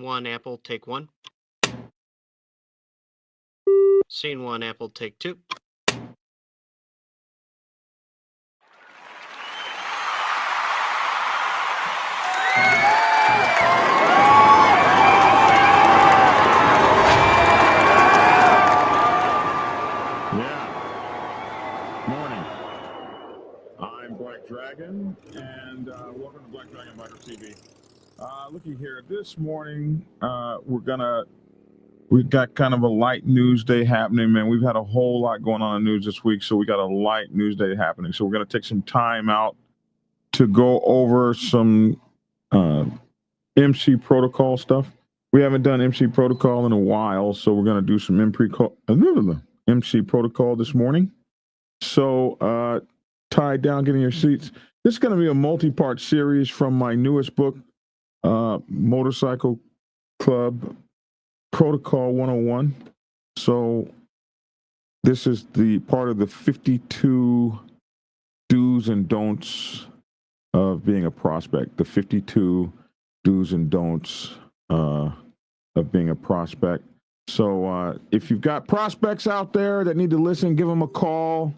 1, Apple, take 1. Scene 1, Apple, take 2. Dragon, and welcome to Black Dragon Biker TV. Looky here, this morning we've got kind of a light news day happening, man. We've had a whole lot going on in news this week, so we got a light news day happening. So we're going to take some time out to go over some MC protocol stuff. We haven't done MC protocol in a while, so we're going to do some MC protocol this morning. So tied down, getting your seats. This is going to be a multi-part series from my newest book, Motorcycle Club Protocol 101. So this is the part of the 52 do's and don'ts of being a prospect, the 52 do's and don'ts of being a prospect. So if you've got prospects out there that need to listen, give them a call.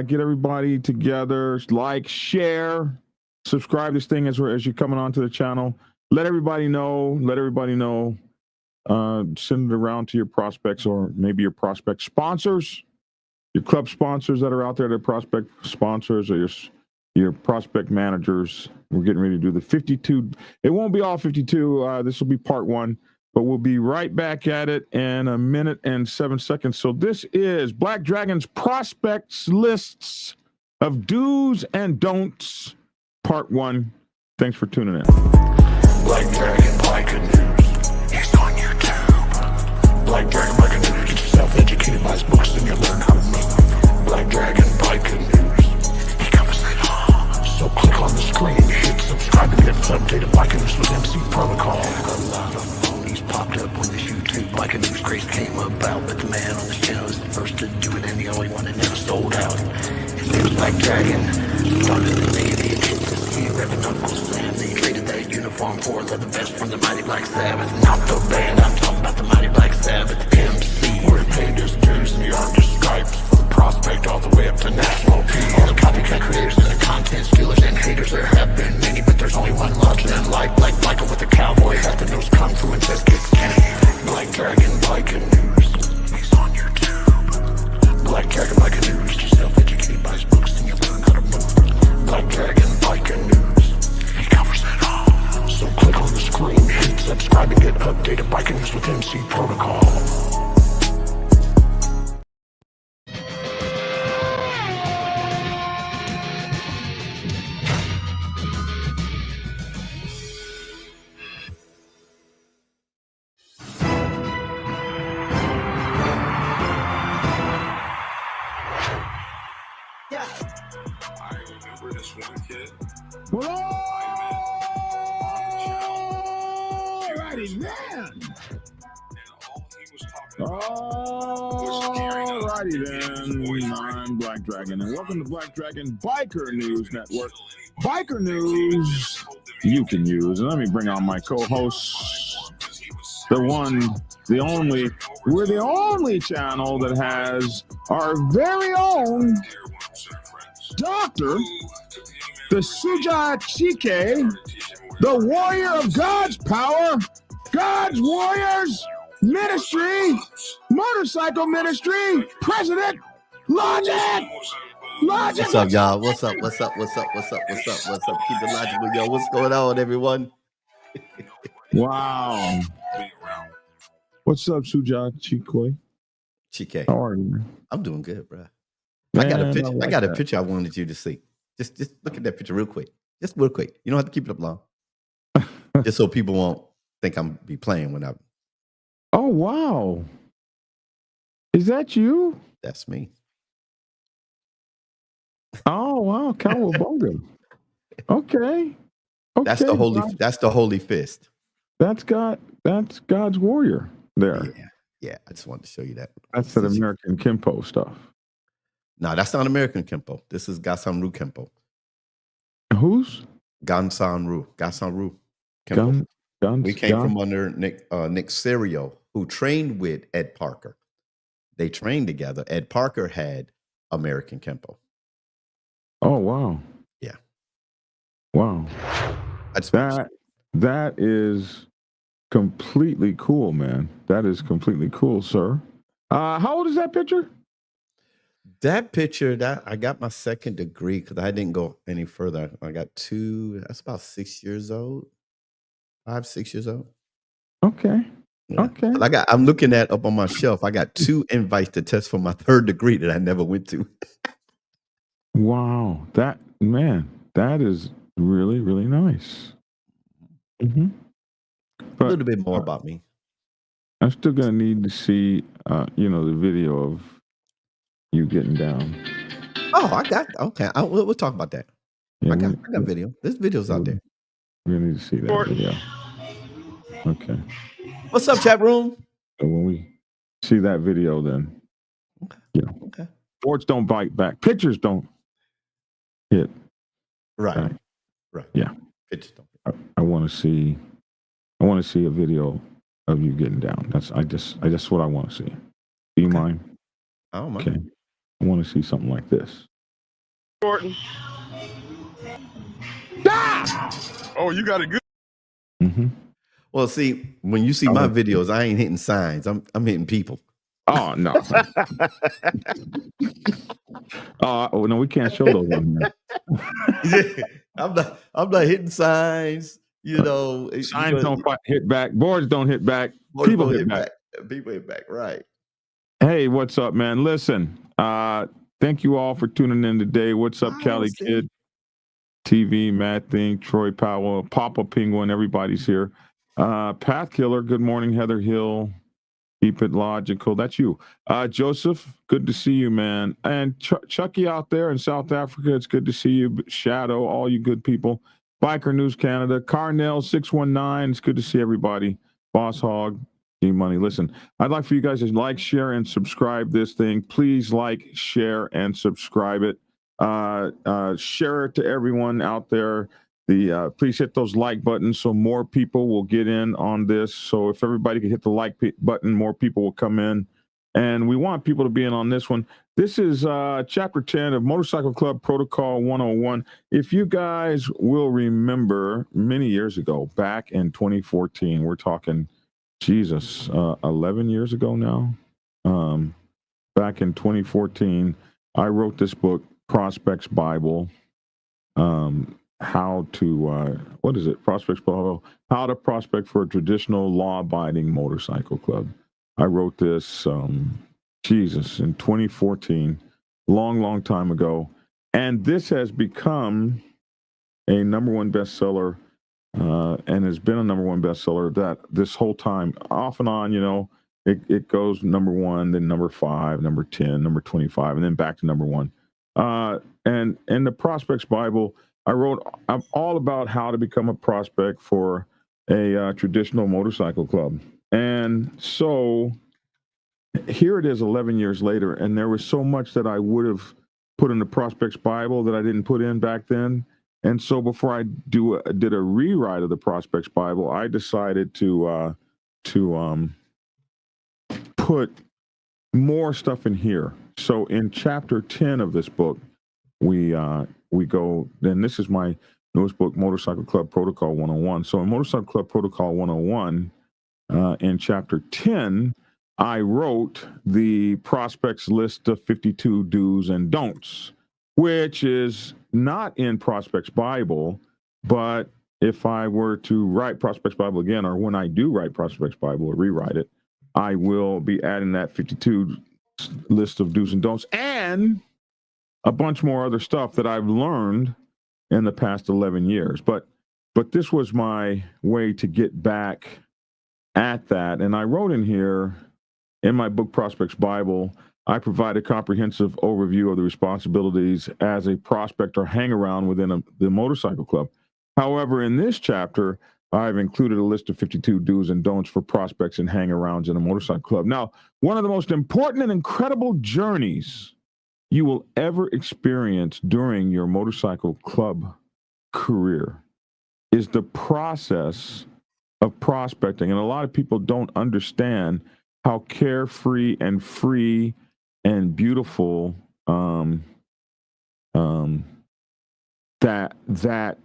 Get everybody together, like, share, subscribe this thing as you're coming onto the channel. Let everybody know. Send it around to your prospects or maybe your prospect sponsors, your club sponsors that are out there, their prospect sponsors or your prospect managers. We're getting ready to do the 52. It won't be all 52. This will be part 1. But we'll be right back at it in a minute and 7 seconds. So this is Black Dragon's Prospects Lists of Do's and Don'ts, Part 1. Thanks for tuning in. Black Dragon Biker News. He's on YouTube. Black Dragon Biker News. Get yourself educated by his books and you'll learn how to move. Black Dragon Biker News. He covers it all. So click on the screen, hit subscribe to get updated Biker News with MC Protocol. A lot of popped up when this YouTube Biker News craze came about, but the man on this channel is the first to do it and the only one that never sold out. His name was Black Dragon. Started in the Navy and hit the sea, revving Uncle Sam. They traded that uniform for the vest from the mighty Black Sabbath. Not the band, I'm talking about the mighty Black Sabbath MC. Where he paid his dues and he earned his stripes from prospect all the way up to national peace. All the copycat creators and the content stealers and haters, there have been many, but there's only one larger than life. Like Michael with a cowboy hat that knows kung fu and says kick Kenny. Black Dragon Biker News. He's on YouTube. Black Dragon Biker News. Yourself educated by his books and you'll learn how to move. Black Dragon Biker News. He covers it all. So click on the screen, hit subscribe and get updated Biker News with MC Protocol. Alrighty then, I'm Black Dragon, and welcome to Black Dragon Biker News Network. Biker News you can use. And let me bring on my co-hosts, the one, the only. We're the only channel that has our very own Doctor, the Suja Chike, the warrior of God's power, God's warriors, ministry, motorcycle ministry, president, Logic. What's up, y'all? What's up? Keep it logical, yo. What's going on, everyone? Wow. What's up, Suja Chike? How are you? I'm doing good, bro. Man, I got a picture. like I got a that. picture I wanted you to see. Just look at that picture real quick. Just real quick. You don't have to keep it up long. Just so people won't think I'm be playing when I. Oh, wow. Is that you? That's me. Oh, wow. Cowabunga. Okay. That's the holy. God. That's the holy fist. That's God's warrior there. Yeah. I just wanted to show you that. That's that American Kempo stuff. No, that's not American Kempo. This is Gasanru Kempo. Who's? Gasanru Kempo. We came from under Nick Serio, who trained with Ed Parker. They trained together. Ed Parker had American Kempo. Oh, wow. Yeah. Wow. That is completely cool, man. That is completely cool, sir. How old is that picture? That picture, that I got my second degree because I didn't go any further. I got 2. That's about 6 years old. 5, 6 years old. Okay. Yeah. Okay. I'm looking at up on my shelf. I got 2 invites to test for my 3rd degree that I never went to. Wow. That is really, really nice. Mm-hmm. A little bit more about me. I'm still gonna need to see, the video of you getting down. Oh, I got okay. We'll talk about that. Yeah, I got video. There's videos out there. We're gonna need to see that video. Okay. What's up, chat room? So when we see that video, then Okay. Boards don't bite back. Pictures don't hit. Right. Yeah. Pictures don't. I want to see a video of you getting down. That's what I want to see. Do you mind? I don't mind. Okay. I want to see something like this. Jordan. Oh, you got it good. Mm-hmm. Well, see, when you see my videos, I ain't hitting signs. I'm hitting people. Oh no. Oh no, we can't show those on here. I'm not hitting signs. Signs don't hit back. Boards don't hit back. People hit back. People hit back. Right. Hey, what's up, man? Listen, thank you all for tuning in today. What's up, Cali Kid? TV, Mad Thing, Troy Powell, Papa Penguin, everybody's here. Path Killer, good morning, Heather Hill. Keep it logical. That's you. Joseph, good to see you, man. And Chucky out there in South Africa, it's good to see you. Shadow, all you good people. Biker News Canada, Carnell 619, it's good to see everybody. Boss Hog, G-Money. Listen, I'd like for you guys to like, share, and subscribe this thing. Please like, share, and subscribe it. Share it to everyone out there. Please hit those like buttons so more people will get in on this. So if everybody could hit the like button, more people will come in. And we want people to be in on this one. This is Chapter 10 of Motorcycle Club Protocol 101. If you guys will remember, many years ago, back in 2014, we're talking, 11 years ago now. Back in 2014, I wrote this book, Prospects Bible. Prospects Bible, how to prospect for a traditional law-abiding motorcycle club. I wrote this, in 2014, long time ago. And this has become a number one bestseller, and has been a number one bestseller that this whole time, off and on, it goes number 1, then number 5, number 10, number 25, and then back to number 1. And in the Prospects Bible, I'm all about how to become a prospect for a traditional motorcycle club. And so here it is 11 years later, and there was so much that I would have put in the Prospects Bible that I didn't put in back then. And so before I did a rewrite of the Prospects Bible, I decided to put more stuff in here. So in chapter 10 of this book, we go, then this is my newest book, Motorcycle Club Protocol 101. So in Motorcycle Club Protocol 101, in chapter 10, I wrote the prospects list of 52 do's and don'ts, which is not in Prospects Bible, but if I were to write Prospects Bible again, or when I do write Prospects Bible or rewrite it, I will be adding that 52 list of do's and don'ts and a bunch more other stuff that I've learned in the past 11 years. But this was my way to get back at that. And I wrote in here in my book, Prospects Bible, I provide a comprehensive overview of the responsibilities as a prospect or hang around within the motorcycle club. However, in this chapter, I've included a list of 52 do's and don'ts for prospects and hang-arounds in a motorcycle club. Now, one of the most important and incredible journeys you will ever experience during your motorcycle club career is the process of prospecting, and a lot of people don't understand how carefree and free and beautiful that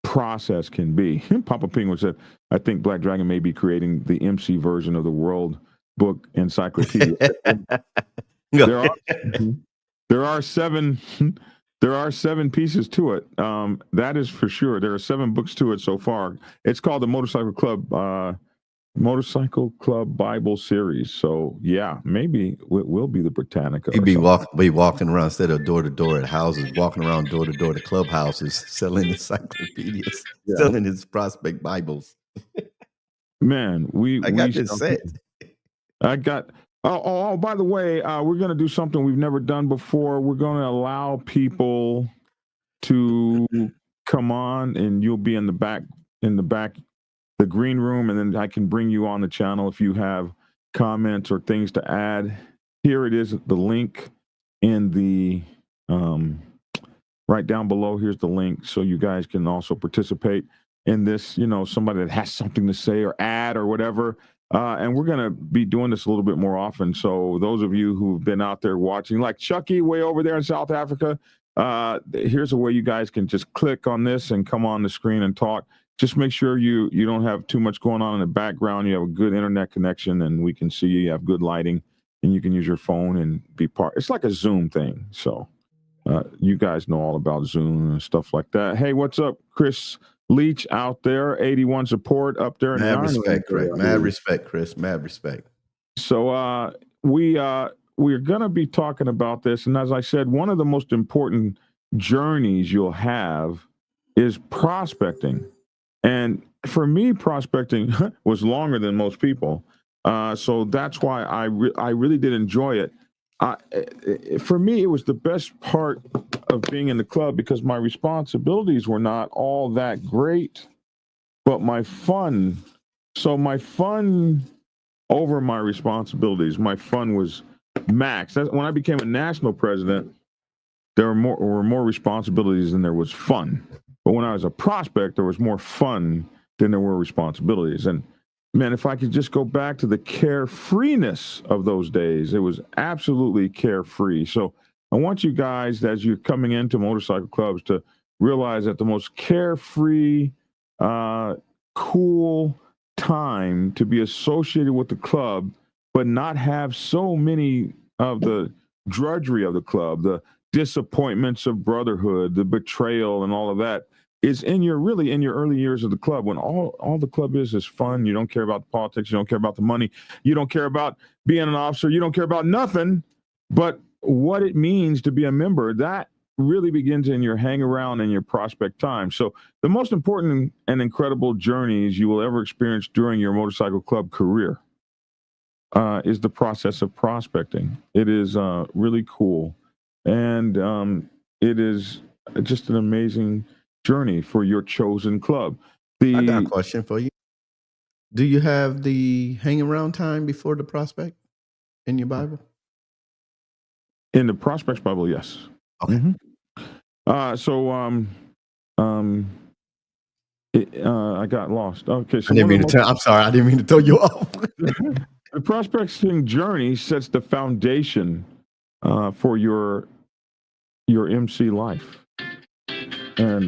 process can be. Papa Penguin said, "I think Black Dragon may be creating the MC version of the World Book Encyclopedia." There are there are seven there are 7 pieces to it. That is for sure. There are 7 books to it so far. It's called the Motorcycle Club Bible series. So yeah, maybe it will be the Britannica. He'd be walking around instead of door to door at houses, walking around door to door to clubhouses, selling encyclopedias, selling his prospect Bibles. Man, I got this set. I got. Oh, by the way, we're going to do something we've never done before. We're going to allow people to come on, and you'll be in the back, the green room, and then I can bring you on the channel if you have comments or things to add. Here it is, the link in the right down below. Here's the link, so you guys can also participate in this. You know, somebody that has something to say or add or whatever. And we're going to be doing this a little bit more often. So those of you who've been out there watching, like Chucky way over there in South Africa, here's a way you guys can just click on this and come on the screen and talk. Just make sure you don't have too much going on in the background. You have a good internet connection, and we can see you have good lighting, and you can use your phone and be part. It's like a Zoom thing. So you guys know all about Zoom and stuff like that. Hey, what's up, Chris Leach out there, 81 support up there in Mad Ireland. respect, Chris. Mad respect, Chris. Mad respect. So we're going to be talking about this, and as I said, one of the most important journeys you'll have is prospecting. And for me, prospecting was longer than most people, so that's why I really did enjoy it. For me, it was the best part of being in the club because my responsibilities were not all that great, but my fun over my responsibilities, my fun was max. When I became a national president, there were more responsibilities than there was fun. But when I was a prospect, there was more fun than there were responsibilities. And man, if I could just go back to the carefreeness of those days, it was absolutely carefree. So I want you guys, as you're coming into motorcycle clubs, to realize that the most carefree, cool time to be associated with the club, but not have so many of the drudgery of the club, the disappointments of brotherhood, the betrayal, and all of that, is in your early years of the club, when all the club is fun. You don't care about the politics, you don't care about the money, you don't care about being an officer, you don't care about nothing but what it means to be a member. That really begins in your hang around and your prospect time. So the most important and incredible journeys you will ever experience during your motorcycle club career is the process of prospecting. It is really cool, and it is just an amazing journey for your chosen club. I got a question for you. Do you have the hang around time before the prospect in your Bible? In the Prospects Bible, yes. Okay. Mm-hmm. I got lost. Okay, so I'm sorry, I didn't mean to throw you off. The prospecting journey sets the foundation for your MC life. And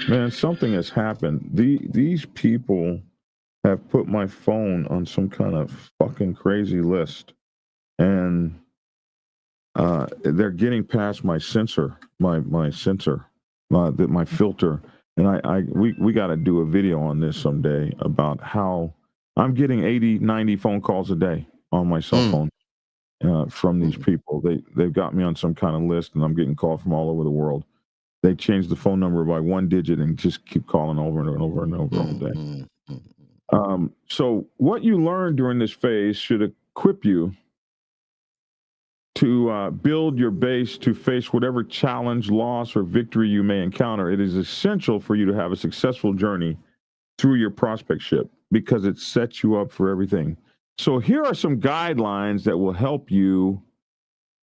man, something has happened. These people have put my phone on some kind of fucking crazy list, and they're getting past my sensor, my filter. And we got to do a video on this someday about how I'm getting 80, 90 phone calls a day on my cell phone from these people. They've got me on some kind of list, and I'm getting called from all over the world. They changed the phone number by 1 digit and just keep calling over and over and over all day. So what you learn during this phase should equip you to build your base to face whatever challenge, loss, or victory you may encounter. It is essential for you to have a successful journey through your prospectship because it sets you up for everything. So here are some guidelines that will help you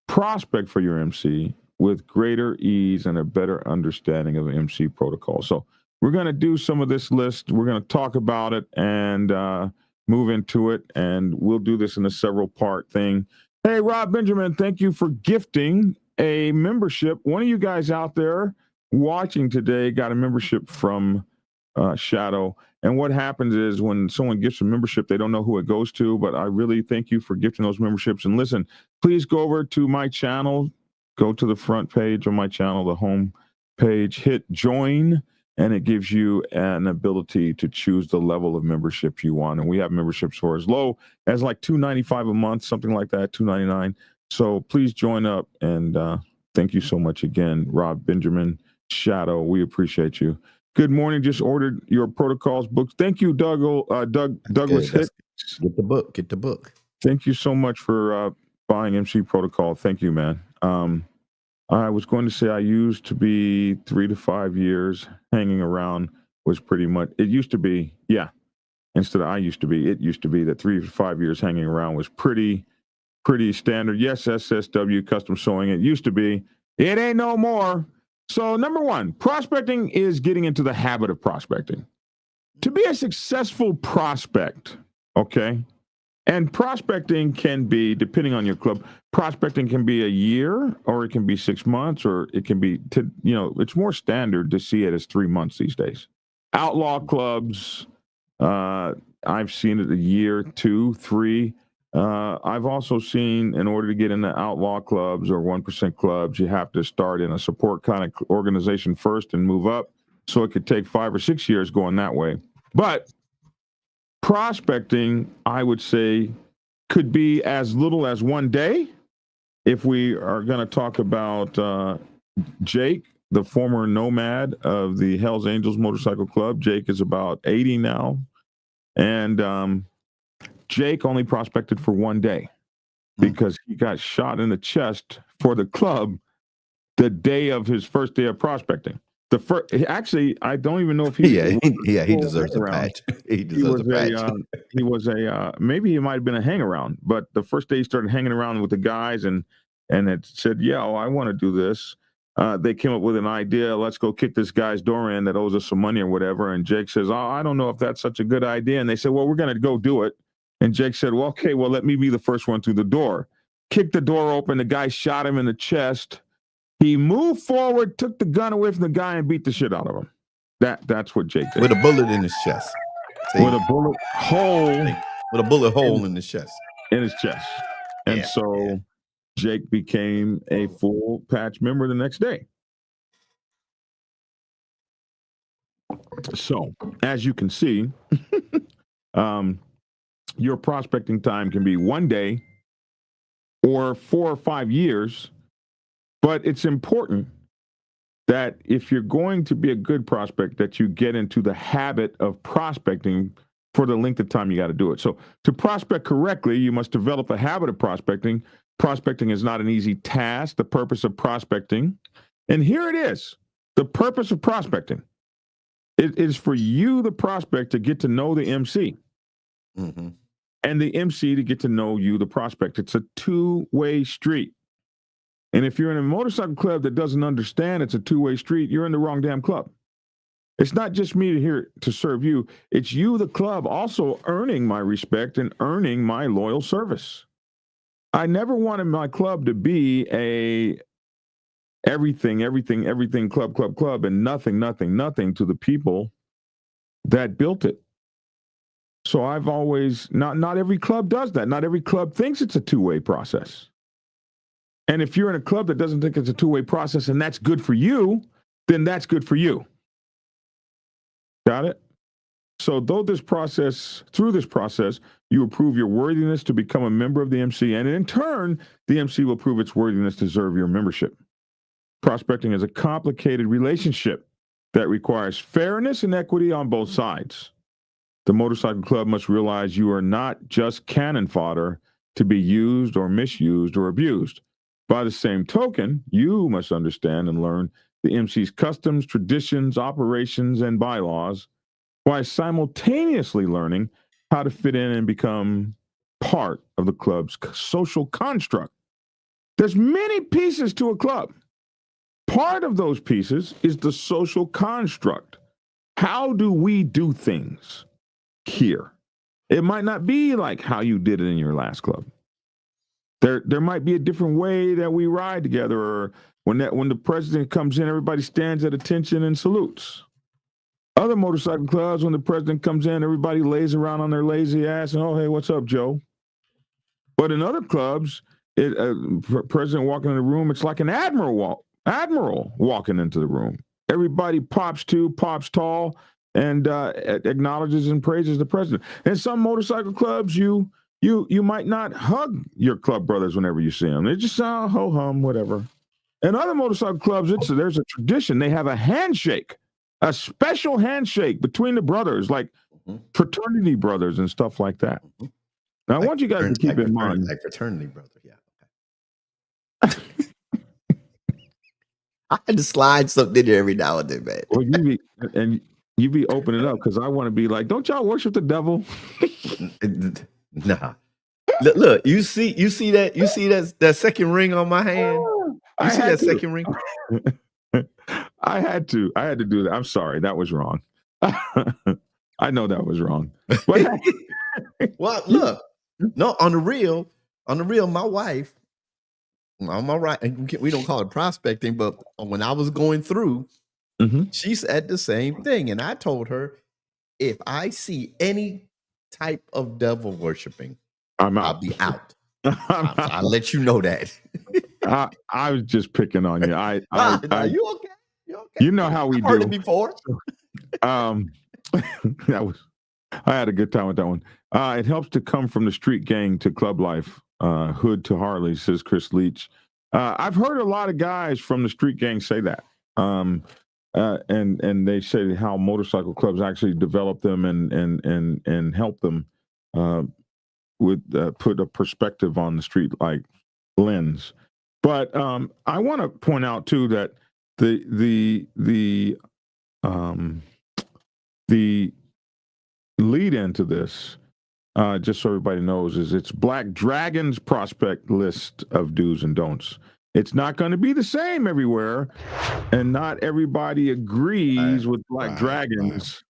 prospect for your MC with greater ease and a better understanding of MC protocol. So we're going to do some of this list. We're going to talk about it and move into it, and we'll do this in a several part thing. Hey, Rob Benjamin, thank you for gifting a membership. One of you guys out there watching today got a membership from Shadow. And what happens is when someone gifts a membership, they don't know who it goes to, but I really thank you for gifting those memberships. And listen, please go over to my channel, go to the front page of my channel, the home page, hit join, and it gives you an ability to choose the level of membership you want. And we have memberships for as low as like $2.95 a month, something like that, $2.99. So please join up, and thank you so much again, Rob Benjamin, Shadow. We appreciate you. Good morning. Just ordered your protocols books. Thank you, Douglas Hicks. Get the book. Get the book. Thank you so much for buying MC Protocol. Thank you, man. I was going to say I used to be 3 to 5 years hanging around was pretty much, it used to be, yeah. Instead of I used to be, it used to be that 3 to 5 years hanging around was pretty standard. Yes, SSW, custom sewing. It used to be. It ain't no more. So number one, prospecting is getting into the habit of prospecting. To be a successful prospect, okay, and prospecting can be, depending on your club, prospecting can be a year, or it can be 6 months, or it can be, it's more standard to see it as 3 months these days. Outlaw clubs, I've seen it a year, 2, 3. I've also seen, in order to get into outlaw clubs or 1% clubs, you have to start in a support kind of organization first and move up. So it could take 5 or 6 years going that way. But prospecting, I would say, could be as little as 1 day. If we are going to talk about Jake, the former nomad of the Hells Angels Motorcycle Club, Jake is about 80 now. And Jake only prospected for 1 day because he got shot in the chest for the club the day of his first day of prospecting. Actually, I don't even know if he. He deserves a patch. He deserves a patch. He was maybe he might have been a hang around, but the first day he started hanging around with the guys and it said, yeah, I want to do this. They came up with an idea. Let's go kick this guy's door in that owes us some money or whatever. And Jake says, I don't know if that's such a good idea. And they said, well, we're going to go do it. And Jake said, well, okay, well, let me be the first one through the door. Kicked the door open. The guy shot him in the chest. He moved forward, took the gun away from the guy, and beat the shit out of him. That's what Jake did. With a bullet in his chest. See? With a bullet hole. With a bullet hole in his chest. In his chest. And Jake became a full patch member the next day. So, as you can see, your prospecting time can be 1 day or 4 or 5 years, but it's important that if you're going to be a good prospect, that you get into the habit of prospecting for the length of time you got to do it. So to prospect correctly, you must develop a habit of prospecting. Prospecting is not an easy task. The purpose of prospecting, and here it is, the purpose of prospecting. It is for you, the prospect, to get to know the MC. Mm-hmm. And the MC to get to know you, the prospect. It's a two-way street. And if you're in a motorcycle club that doesn't understand it's a two-way street, you're in the wrong damn club. It's not just me here to serve you. It's you, the club, also earning my respect and earning my loyal service. I never wanted my club to be a everything club and nothing to the people that built it. So I've always, not every club does that. Not every club thinks it's a two-way process. And if you're in a club that doesn't think it's a two-way process and that's good for you, then that's good for you. Got it? So through this process, you will prove your worthiness to become a member of the MC, and in turn, the MC will prove its worthiness to deserve your membership. Prospecting is a complicated relationship that requires fairness and equity on both sides. The motorcycle club must realize you are not just cannon fodder to be used or misused or abused. By the same token, you must understand and learn the MC's customs, traditions, operations, and bylaws, while simultaneously learning how to fit in and become part of the club's social construct. There's many pieces to a club. Part of those pieces is the social construct. how do we do things here? It might not be like how you did it in your last club. There might be a different way that we ride together, or when the president comes in, everybody stands at attention and salutes. Other motorcycle clubs, when the president comes in, everybody lays around on their lazy ass and, oh, hey, what's up, Joe? But in other clubs, president walking in the room, it's like an admiral walking into the room. Everybody pops tall, and acknowledges and praises the president. In some motorcycle clubs, you might not hug your club brothers whenever you see them. They just ho hum, whatever. In other motorcycle clubs, there's a tradition. They have a handshake, a special handshake between the brothers, like fraternity brothers and stuff like that. Now, I want you guys to keep in mind. Like fraternity brother, yeah. Okay. I had to slide something in there every now and then, man. Well, you be opening up because I want to be like, don't y'all worship the devil? Nah. Look, you see that second ring on my hand? You see that second ring? I had to do that. I'm sorry, that was wrong. I know that was wrong. But well, look, no, on the real, my wife, I'm all right. And we don't call it prospecting, but when I was going through, she said the same thing. And I told her, if I see any type of devil worshiping, I'll be out. I'll let you know that. I was just picking on you. You okay? You okay? You know how we I've do. heard it before. I had a good time with that one. It helps to come from the street gang to club life, hood to Harley, says Chris Leach. I've heard a lot of guys from the street gang say that. And they say how motorcycle clubs actually develop them and help them with put a perspective on the street like lens. But I want to point out too that the lead into this, just so everybody knows, is it's Black Dragon's prospect list of do's and don'ts. It's not going to be the same everywhere, and not everybody agrees with Black Dragon's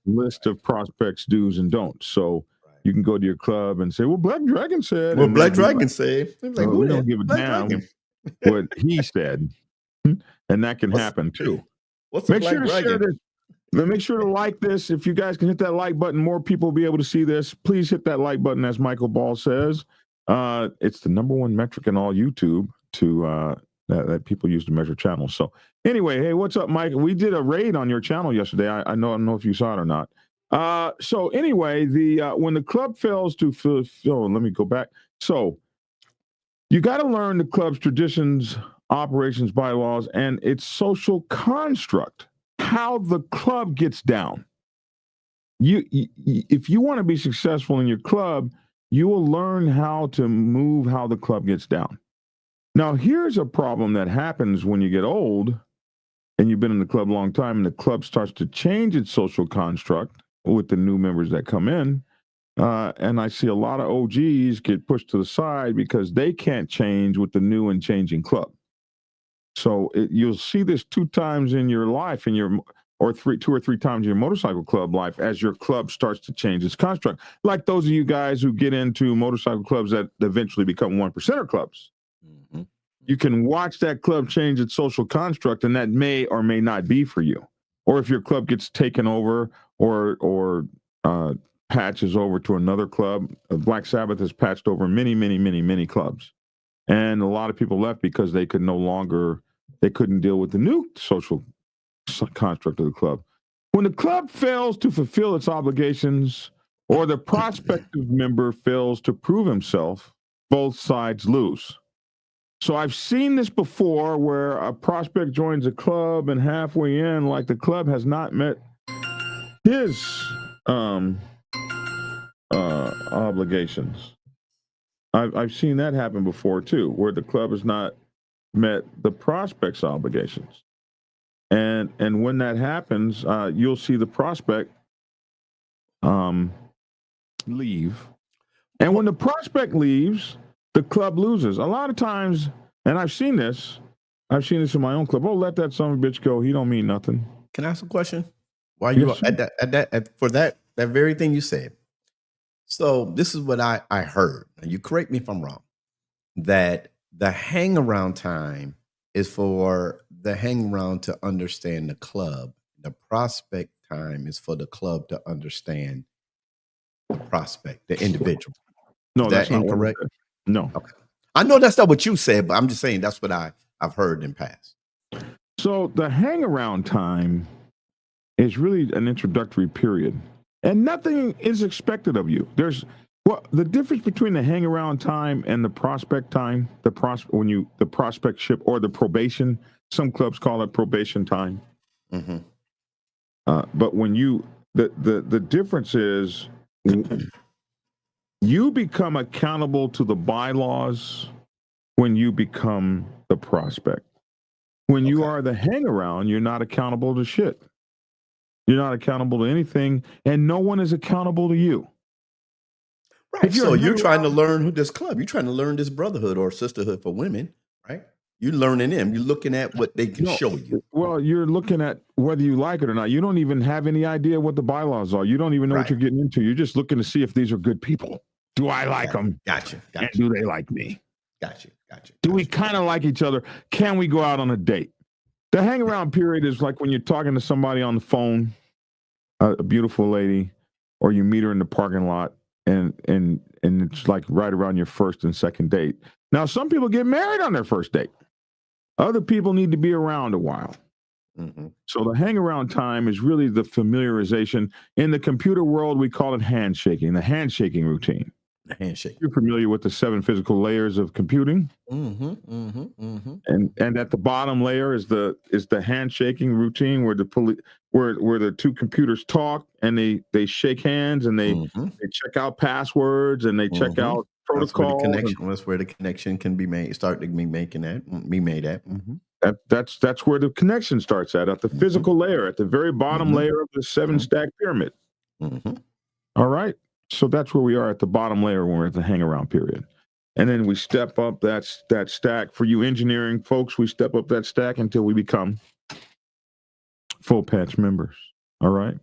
list of prospects, do's and don'ts. So you can go to your club and say, well, Black Dragon said. Well, Black Dragon said. Like, we don't give a damn what he said. And that can happen too. Make sure to like this. If you guys can hit that like button, more people will be able to see this. Please hit that like button, as Michael Ball says. It's the number one metric in all YouTube to that people use to measure channels. So anyway, hey, what's up, Mike? We did a raid on your channel yesterday. I don't know if you saw it or not. So anyway, when the club fails to fulfill, let me go back. So you got to learn the club's traditions, operations, bylaws, and its social construct, how the club gets down. If you want to be successful in your club, you will learn how to move how the club gets down. Now, here's a problem that happens when you get old and you've been in the club a long time and the club starts to change its social construct with the new members that come in. And I see a lot of OGs get pushed to the side because they can't change with the new and changing club. So you'll see this 2 times in your life, two or three times in your motorcycle club life as your club starts to change its construct. Like those of you guys who get into motorcycle clubs that eventually become 1%er clubs. Mm-hmm. You can watch that club change its social construct, and that may or may not be for you. Or if your club gets taken over or patches over to another club. Black Sabbath has patched over many clubs. And a lot of people left because they couldn't deal with the new social construct of the club. When the club fails to fulfill its obligations or the prospective member fails to prove himself, both sides lose. So I've seen this before where a prospect joins a club and halfway in, like the club has not met his obligations. I've seen that happen before too, where the club has not met the prospect's obligations. And when that happens, you'll see the prospect leave. And when the prospect leaves, the club loses. A lot of times, and I've seen this in my own club. Oh, let that son of a bitch go. He don't mean nothing. Can I ask a question? While you Yes, are sir. for that very thing you said. So this is what I heard. And you correct me if I'm wrong. That the hang around time is for the hang around to understand the club. The prospect time is for the club to understand the prospect, the individual. Is No, that that's not what I incorrect? said. No. Okay. I know that's not what you said, but I'm just saying that's what I've heard in past. So the hang around time is really an introductory period, and nothing is expected of you. There's the difference between the hang around time and the prospect time, the prospectship or the probation. Some clubs call it probation time. Mm-hmm. But when the difference is you become accountable to the bylaws when you become the prospect. When you Okay. are the hang around, you're not accountable to shit. You're not accountable to anything, and no one is accountable to you. Right. If you're So a you're hang trying to around, learn who this club. You're trying to learn this brotherhood or sisterhood for women, right? You're learning them. You're looking at what they can no, show you. well, you're looking at whether you like it or not. You don't even have any idea what the bylaws are. You don't even know what Right. you're getting into. You're just looking to see if these are good people. Do I like them? Gotcha. And Gotcha. do they like me? Gotcha. Do we kind of like each other? Can we go out on a date? The hang around period is like when you're talking to somebody on the phone, a beautiful lady, or you meet her in the parking lot, and it's like right around your first and second date. Now, some people get married on their first date. Other people need to be around a while. Mm-hmm. So the hang around time is really the familiarization. In the computer world, we call it handshaking, the handshaking routine. The handshake. You're familiar with the 7 physical layers of computing, and at the bottom layer is the handshaking routine where the two computers talk and they shake hands and they check out passwords and they check out protocols. That's where the connection can be made. Start to be made at. Mm-hmm. That's where the connection starts at the physical layer, at the very bottom layer of the 7 stack pyramid. Mm-hmm. All right. So that's where we are at the bottom layer when we're at the hang around period. And then we step up that stack. For you engineering folks, we step up that stack until we become full patch members. All right.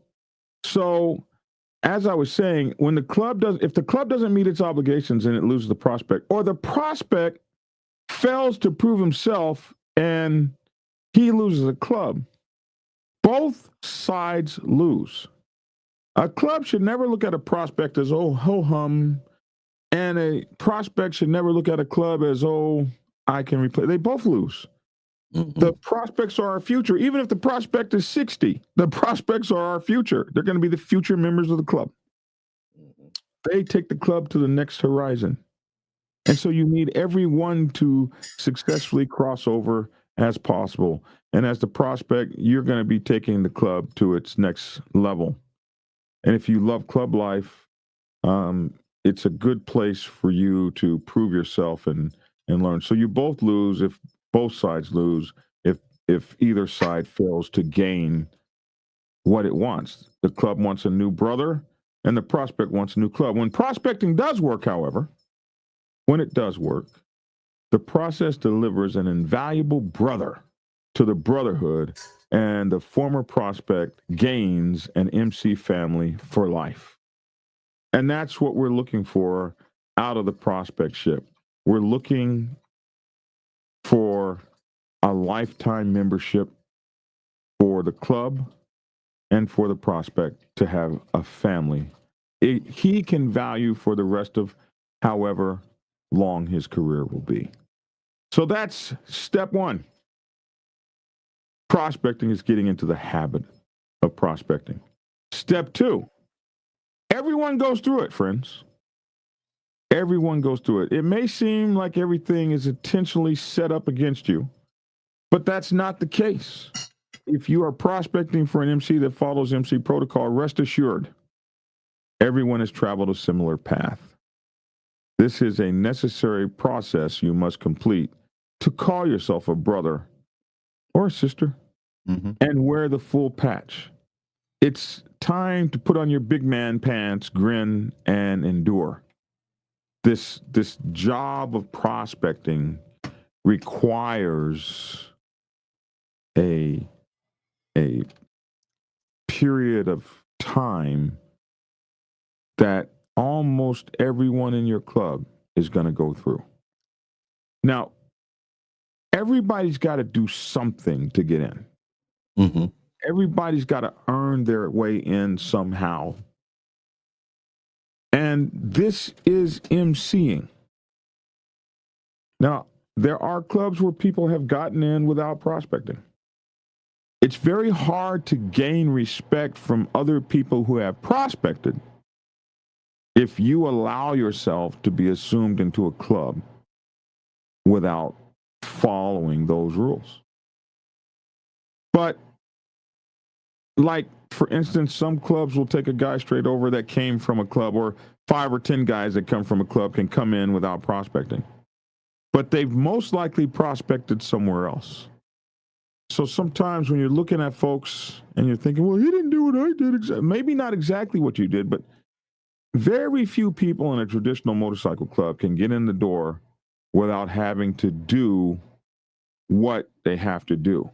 So as I was saying, if the club doesn't meet its obligations and it loses the prospect, or the prospect fails to prove himself and he loses a club, both sides lose. A club should never look at a prospect as, oh, ho-hum, and a prospect should never look at a club as, oh, I can replay. They both lose. Mm-hmm. The prospects are our future. Even if the prospect is 60, the prospects are our future. They're going to be the future members of the club. They take the club to the next horizon. And so you need everyone to successfully cross over as possible. And as the prospect, you're going to be taking the club to its next level. And if you love club life, it's a good place for you to prove yourself and learn. So you both lose if both sides lose, if either side fails to gain what it wants. The club wants a new brother and the prospect wants a new club. When prospecting does work, however, when it does work, the process delivers an invaluable brother to the brotherhood, and the former prospect gains an MC family for life. And that's what we're looking for out of the prospectship. We're looking for a lifetime membership for the club and for the prospect to have a family. He can value for the rest of however long his career will be. So that's step 1. Prospecting is getting into the habit of prospecting. Step 2, everyone goes through it, friends. Everyone goes through it. It may seem like everything is intentionally set up against you, but that's not the case. If you are prospecting for an MC that follows MC protocol, rest assured, everyone has traveled a similar path. This is a necessary process you must complete to call yourself a brother or a sister and wear the full patch. It's time to put on your big man pants, grin, and endure. This job of prospecting requires a period of time that almost everyone in your club is going to go through. Now, everybody's got to do something to get in. Mm-hmm. Everybody's got to earn their way in somehow. And this is emceeing. Now, there are clubs where people have gotten in without prospecting. It's very hard to gain respect from other people who have prospected if you allow yourself to be assumed into a club without following those rules. But, like, for instance, some clubs will take a guy straight over that came from a club, or 5 or 10 guys that come from a club can come in without prospecting. But they've most likely prospected somewhere else. So sometimes when you're looking at folks and you're thinking, well, he didn't do what I did. Maybe not exactly what you did, but very few people in a traditional motorcycle club can get in the door without having to do what they have to do.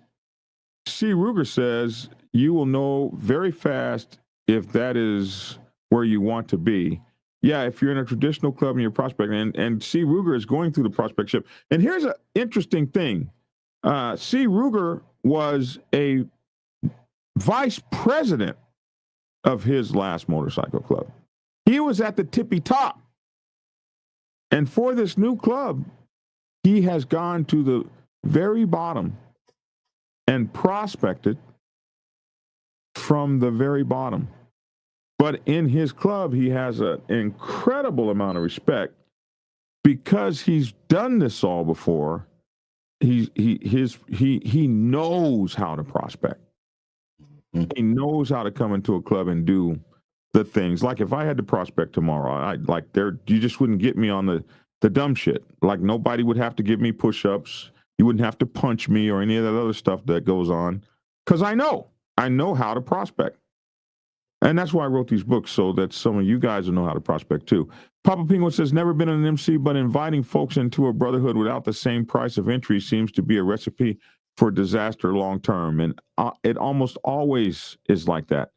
C. Ruger says you will know very fast if that is where you want to be. Yeah, if you're in a traditional club and you're prospecting, and C. Ruger is going through the prospectship. And here's an interesting thing. C. Ruger was a vice president of his last motorcycle club. He was at the tippy top. And for this new club, he has gone to the very bottom and prospected from the very bottom. But in his club, he has an incredible amount of respect because he's done this all before. He knows how to prospect. Mm-hmm. He knows how to come into a club and do the things. Like if I had to prospect tomorrow, you just wouldn't get me on the dumb shit. Like nobody would have to give me push-ups. You wouldn't have to punch me or any of that other stuff that goes on. Because I know how to prospect. And that's why I wrote these books, so that some of you guys will know how to prospect too. Papa Penguin says, never been an MC, but inviting folks into a brotherhood without the same price of entry seems to be a recipe for disaster long term. And it almost always is like that.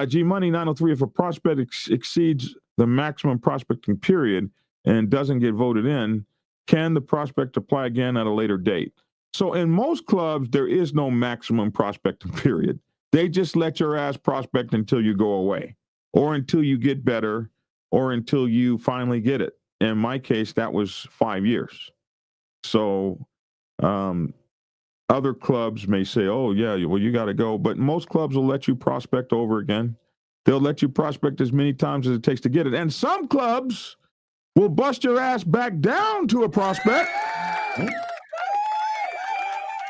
G Money 903, if a prospect exceeds the maximum prospecting period and doesn't get voted in, can the prospect apply again at a later date? So in most clubs, there is no maximum prospecting period. They just let your ass prospect until you go away, or until you get better, or until you finally get it. In my case, that was 5 years. So other clubs may say, oh, yeah, well, you got to go. But most clubs will let you prospect over again. They'll let you prospect as many times as it takes to get it. And some clubs will bust your ass back down to a prospect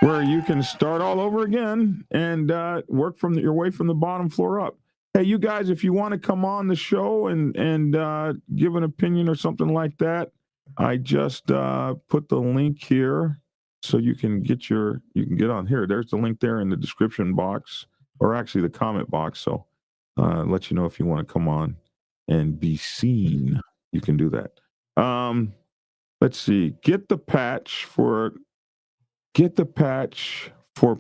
where you can start all over again and work from your way from the bottom floor up. Hey, you guys, if you want to come on the show and give an opinion or something like that, I just put the link here so you can get on here. There's the link there in the description box, or actually the comment box. So let you know if you want to come on and be seen. You can do that. Let's see. Get the patch for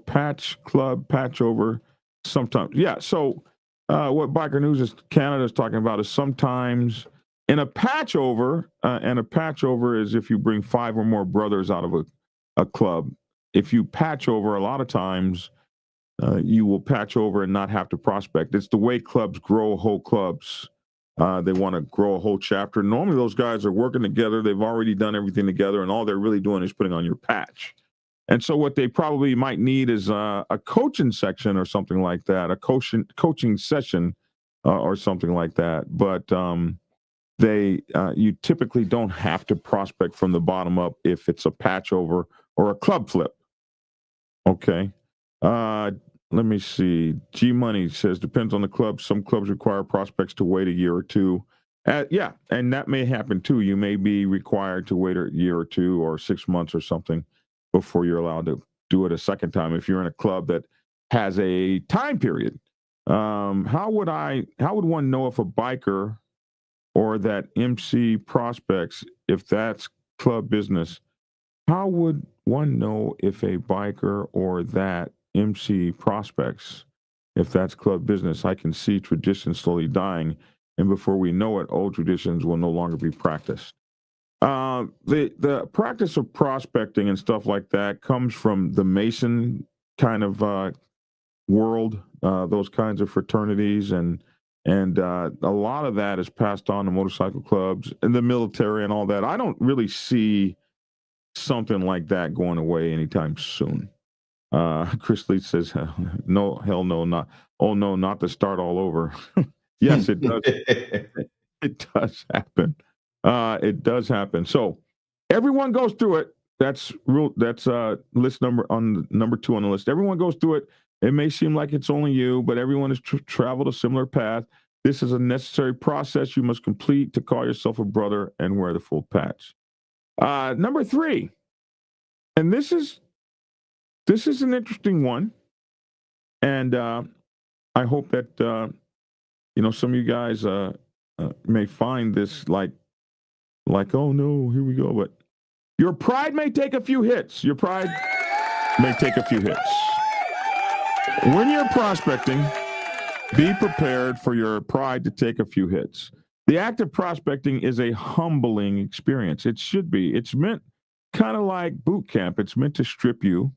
Patch Club Patch Over sometimes. Yeah. So what Biker News Canada is talking about is sometimes in a patch over, and a patch over is if you bring 5 or more brothers out of a club. If you patch over, a lot of times you will patch over and not have to prospect. It's the way clubs grow whole clubs. They want to grow a whole chapter. Normally those guys are working together. They've already done everything together, and all they're really doing is putting on your patch. And so what they probably might need is a coaching section or something like that, a coaching session or something like that. But you typically don't have to prospect from the bottom up if it's a patch over or a club flip. Okay. Let me see. G Money says, depends on the club. Some clubs require prospects to wait a year or two. Yeah, and that may happen too. You may be required to wait a year or 2 or 6 months or something before you're allowed to do it a second time if you're in a club that has a time period. How would one know if a biker or that MC prospects, if that's club business? How would one know if a biker or that MC prospects? if that's club business. I can see tradition slowly dying, and before we know it, old traditions will no longer be practiced. The practice of prospecting and stuff like that comes from the Mason kind of world, those kinds of fraternities, and a lot of that is passed on to motorcycle clubs and the military and all that. I don't really see something like that going away anytime soon. Chris Lee says, "No, hell no, not. Oh no, not to start all over." Yes, it does. It does happen. It does happen. So everyone goes through it. That's rule. That's list number on number 2 on the list. Everyone goes through it. It may seem like it's only you, but everyone has traveled a similar path. This is a necessary process you must complete to call yourself a brother and wear the full patch. Number 3, and this is an interesting one, and I hope that some of you guys may find this like oh no, here we go. But your pride may take a few hits. Your pride may take a few hits. When you're prospecting, be prepared for your pride to take a few hits. The act of prospecting is a humbling experience. It should be. It's meant kind of like boot camp. It's meant to strip you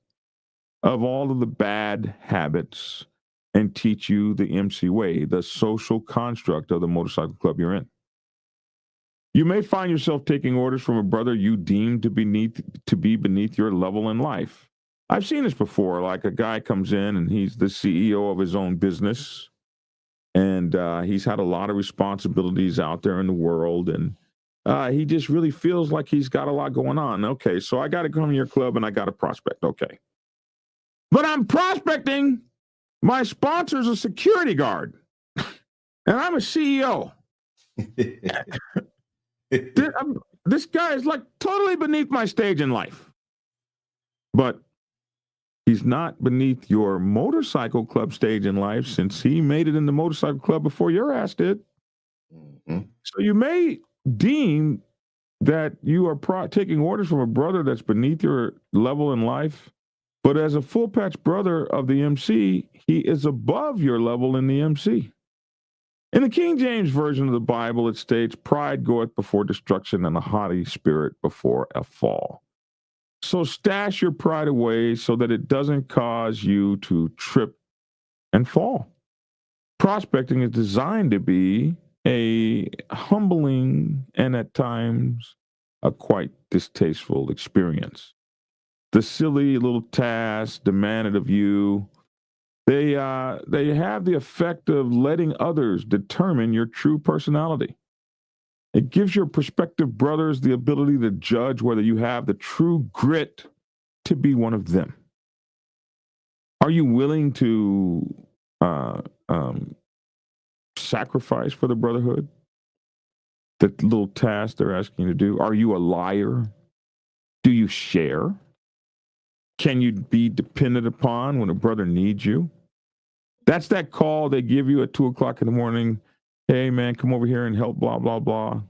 of all of the bad habits and teach you the MC way, the social construct of the motorcycle club you're in. You may find yourself taking orders from a brother you deem to be beneath your level in life. I've seen this before. Like a guy comes in and he's the CEO of his own business, and he's had a lot of responsibilities out there in the world, and he just really feels like he's got a lot going on. Okay, so I got to come to your club and I got to prospect. Okay. But I'm prospecting. My sponsor's a security guard, and I'm a CEO. This guy is like totally beneath my stage in life. But he's not beneath your motorcycle club stage in life, since he made it in the motorcycle club before your ass did. Mm-hmm. So you may deem that you are taking orders from a brother that's beneath your level in life, but as a full patch brother of the MC, he is above your level in the MC. In the King James Version of the Bible, it states, "Pride goeth before destruction, and a haughty spirit before a fall." So stash your pride away so that it doesn't cause you to trip and fall. Prospecting is designed to be a humbling and at times a quite distasteful experience. The silly little tasks demanded of you, they have the effect of letting others determine your true personality. It gives your prospective brothers the ability to judge whether you have the true grit to be one of them. Are you willing to sacrifice for the brotherhood? The little task they're asking you to do. Are you a liar? Do you share? Can you be dependent upon when a brother needs you? That's that call they give you at 2:00 in the morning. Hey, man, come over here and help, blah, blah, blah.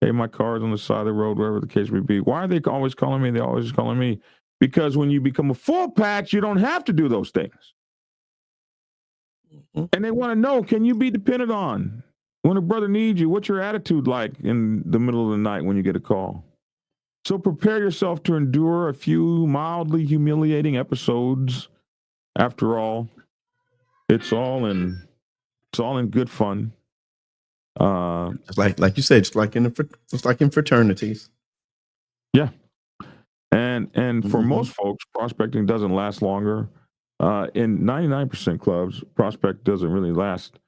Hey, my car's on the side of the road, wherever the case may be. Why are they always calling me? They're always calling me. Because when you become a full patch, you don't have to do those things. Mm-hmm. And they want to know, can you be dependent on? When a brother needs you, what's your attitude like in the middle of the night when you get a call? So prepare yourself to endure a few mildly humiliating episodes. After all, it's all in good fun. Just like you said, just like in fraternities. Yeah, and for most folks, prospecting doesn't last longer. In 99% clubs, prospect doesn't really last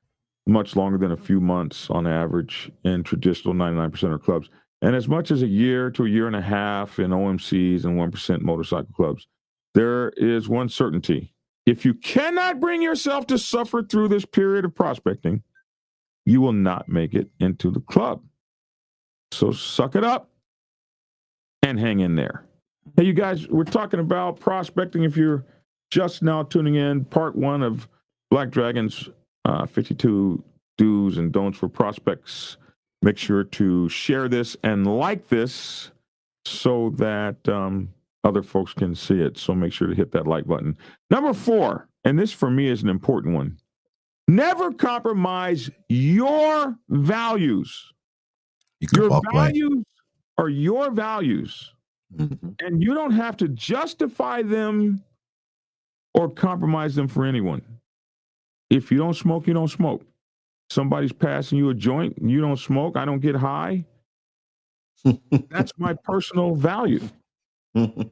much longer than a few months on average in traditional 99% of clubs, and as much as a year to a year and a half in OMCs and 1% motorcycle clubs. There is one certainty: if you cannot bring yourself to suffer through this period of prospecting, you will not make it into the club. So suck it up and hang in there. Hey, you guys, we're talking about prospecting. If you're just now tuning in, part 1 of Black Dragon's 52 do's and don'ts for prospects. Make sure to share this and like this so that other folks can see it. So make sure to hit that like button. Number 4, and this for me is an important one. Never compromise your values. You can Your walk away. values are your values, Mhm. and you don't have to justify them or compromise them for anyone. If you don't smoke, you don't smoke. Somebody's passing you a joint, you don't smoke, I don't get high. That's my personal value. I'm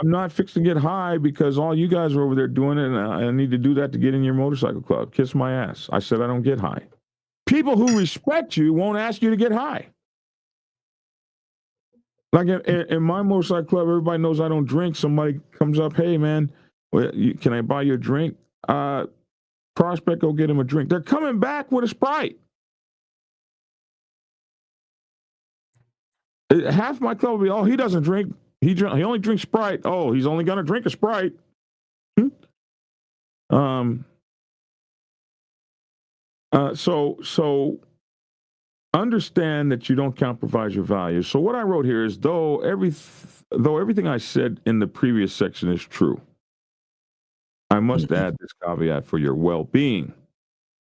not fixing to get high because all you guys are over there doing it, and I need to do that to get in your motorcycle club. Kiss my ass. I said I don't get high. People who respect you won't ask you to get high. Like in my motorcycle club, everybody knows I don't drink. Somebody comes up, hey man, can I buy you a drink? Prospect, go get him a drink. They're coming back with a Sprite. Half my club will be, oh, he doesn't drink. He only drinks Sprite. Oh, he's only going to drink a Sprite. So understand that you don't compromise your values. So what I wrote here is, though everything I said in the previous section is true, I must add this caveat for your well-being.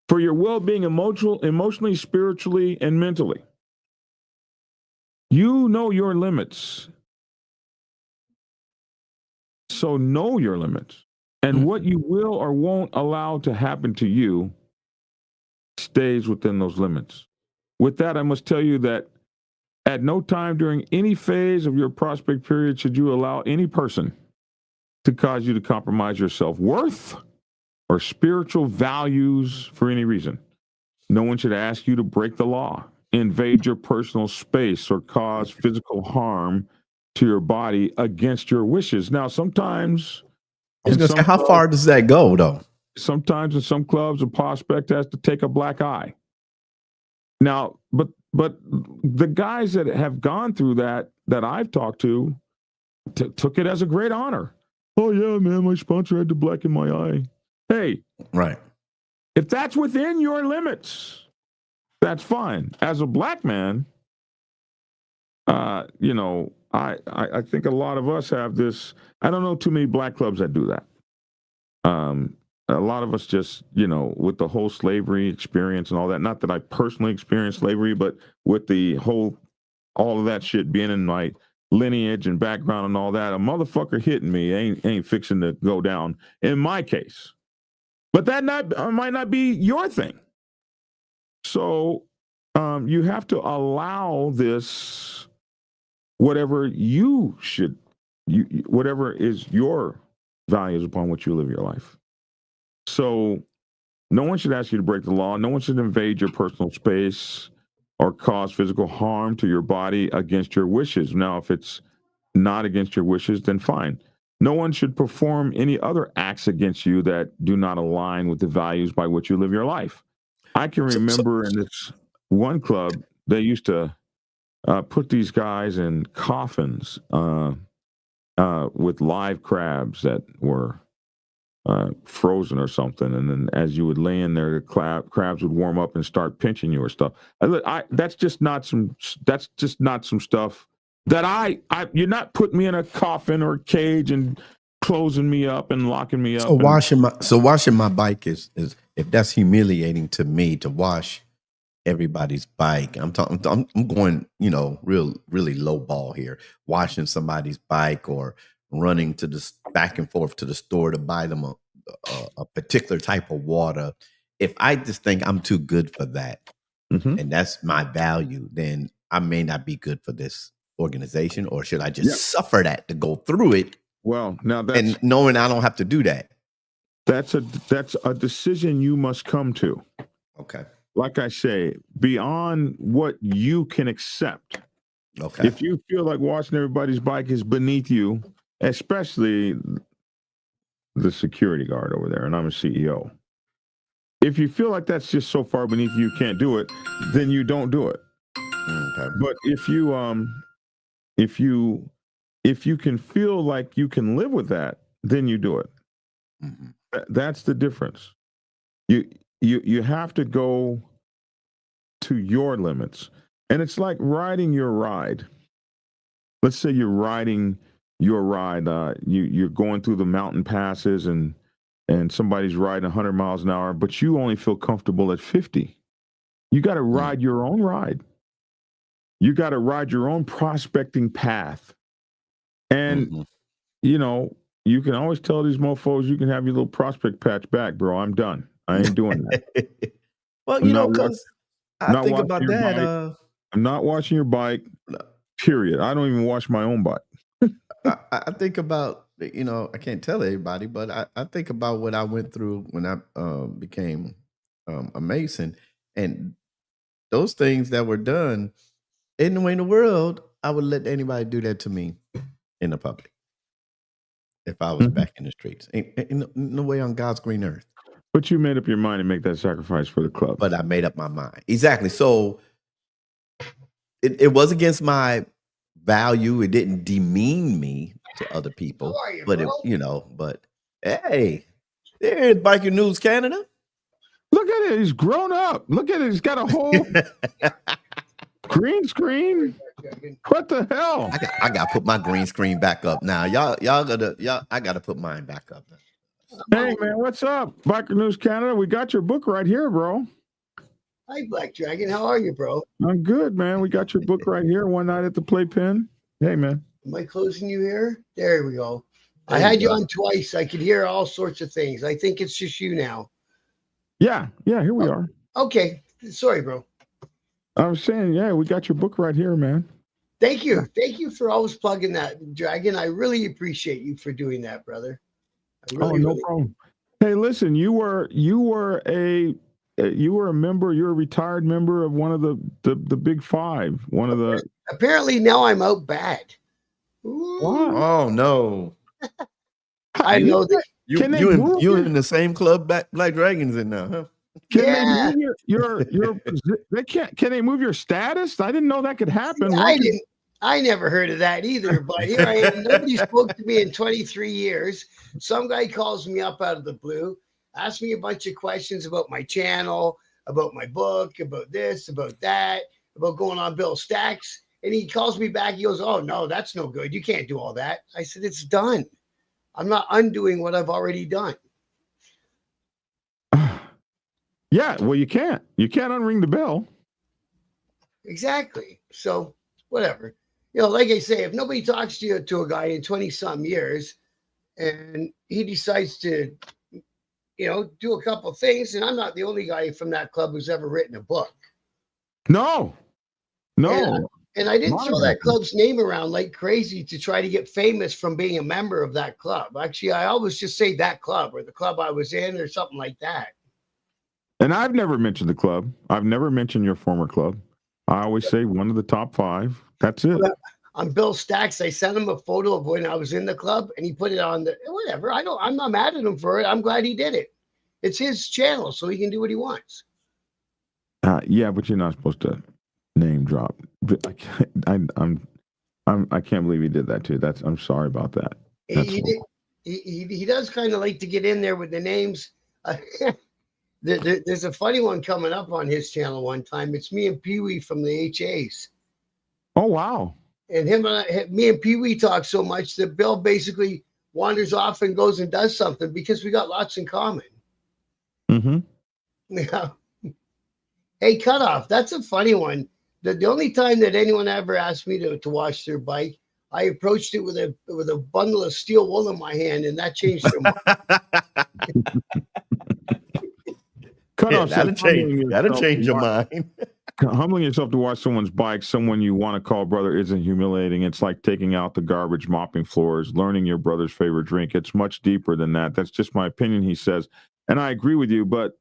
For your well-being, emotionally, spiritually, and mentally. You know your limits. So know your limits. And what you will or won't allow to happen to you stays within those limits. With that, I must tell you that at no time during any phase of your prospect period should you allow any person to cause you to compromise your self-worth or spiritual values for any reason. No one should ask you to break the law, invade your personal space, or cause physical harm to your body against your wishes. Now, sometimes I was going to say, how far does that go, though? Sometimes in some clubs, a prospect has to take a black eye. Now, but the guys that have gone through that I've talked to took it as a great honor. Oh yeah, man, my sponsor had to blacken my eye. Hey, right. If that's within your limits, that's fine. As a black man, I think a lot of us have this. I don't know too many black clubs that do that. A lot of us just, with the whole slavery experience and all that, not that I personally experienced slavery, but with the whole, all of that shit being in my lineage and background and all that, a motherfucker hitting me ain't fixing to go down in my case. But that might not be your thing. So you have to allow this, whatever whatever is your values upon which you live your life. So no one should ask you to break the law. No one should invade your personal space or cause physical harm to your body against your wishes. Now, if it's not against your wishes, then fine. No one should perform any other acts against you that do not align with the values by which you live your life. I can remember in this one club, they used to put these guys in coffins with live crabs that were frozen or something, and then as you would lay in there, the crabs would warm up and start pinching you or stuff. That's just not some stuff that you're not putting me in a coffin or a cage and closing me up and locking me up. So washing my bike is if that's humiliating to me to wash everybody's bike. I'm going, really low ball here. Washing somebody's bike or running to the back and forth to the store to buy them a particular type of water. If I just think I'm too good for that, and that's my value, then I may not be good for this organization. Or should I just suffer that to go through it? Well, now and knowing I don't have to do that. That's a decision you must come to. Okay. Like I say, beyond what you can accept. Okay. If you feel like washing everybody's bike is beneath you, especially the security guard over there, and I'm a CEO. If you feel like that's just so far beneath you can't do it, then you don't do it. Okay. But if you can feel like you can live with that, then you do it. That's the difference. You have to go to your limits. And it's like riding your ride. Let's say you're riding your ride. You're going through the mountain passes and and somebody's riding 100 miles an hour, but you only feel comfortable at 50. You got to ride your own ride. You got to ride your own prospecting path. And, you know, you can always tell these mofos, you can have your little prospect patch back, bro. I'm done. I ain't doing that. Well, I'm you know, not because I not think watching about your that. bike. I'm not watching your bike, period. I don't even watch my own bike. I think about, you know, I can't tell everybody, but I think about what I went through when I became a Mason, and those things that were done. Ain't no way in the world I would let anybody do that to me in the public if I was back in the streets. Ain't no way on God's green earth. But you made up your mind to make that sacrifice for the club. But I made up my mind. Exactly. So it was against my value. It didn't demean me to other people. How are you, But bro? but hey, there's Biker News Canada. Look at it. He's grown up. Look at it. He's got a whole green screen. What the hell? I gotta put my green screen back up now. I gotta put mine back up now. Hey man, what's up? Biker News Canada. We got your book right here, bro. Hi, Black Dragon. How are you, bro? I'm good, man. We got your book right here. One night at the Playpen. Hey, man. Am I closing you here? There we go. There I you had you go. on twice. I could hear all sorts of things. I think it's just you now. Yeah, here we are. Okay. Sorry, bro. I was saying, yeah, we got your book right here, man. Thank you. Thank you for always plugging that, Dragon. I really appreciate you for doing that, brother. No problem. Hey, listen, you were a member. You're a retired member of one of the big five. One of the. Apparently now I'm out bad. Wow. Oh no. I know that. You in the same club Black Dragon's in now, huh? Can they move your they can't? Can they move your status? I didn't know that could happen. I never heard of that either. But here I am. Nobody spoke to me in 23 years. Some guy calls me up out of the blue, asks me a bunch of questions about my channel, about my book, about this, about that, about going on Bill Stacks. And he calls me back. He goes, "Oh no, that's no good. You can't do all that." I said, "It's done. I'm not undoing what I've already done." Yeah, well, you can't. You can't unring the bell. Exactly. So whatever. You know, like I say, if nobody talks to a guy in 20-some years and he decides to, you know, do a couple of things, and I'm not the only guy from that club who's ever written a book. No. And I didn't throw that club's name around like crazy to try to get famous from being a member of that club. Actually, I always just say that club or the club I was in or something like that. And I've never mentioned the club. I've never mentioned your former club. I always say one of the top five. That's it. On Bill Stacks, I sent him a photo of when I was in the club, and he put it on the whatever. I'm not mad at him for it. I'm glad he did it. It's his channel, so he can do what he wants. Yeah, but you're not supposed to name drop. I can't believe he did that too. I'm sorry about that. He does kind of like to get in there with the names. There's a funny one coming up on his channel one time. It's me and Pee Wee from the HAs. Oh wow! And me and Pee Wee talk so much that Bill basically wanders off and goes and does something because we got lots in common. Mm-hmm. Yeah. Hey, Cutoff, that's a funny one. The only time that anyone ever asked me to wash their bike, I approached it with a bundle of steel wool in my hand, and that changed their mind. Cutoff, that'll change your mind. Humbling yourself to watch someone's bike, someone you want to call brother, isn't humiliating. It's like taking out the garbage, mopping floors, learning your brother's favorite drink. It's much deeper than that. That's just my opinion, he says. And I agree with you. But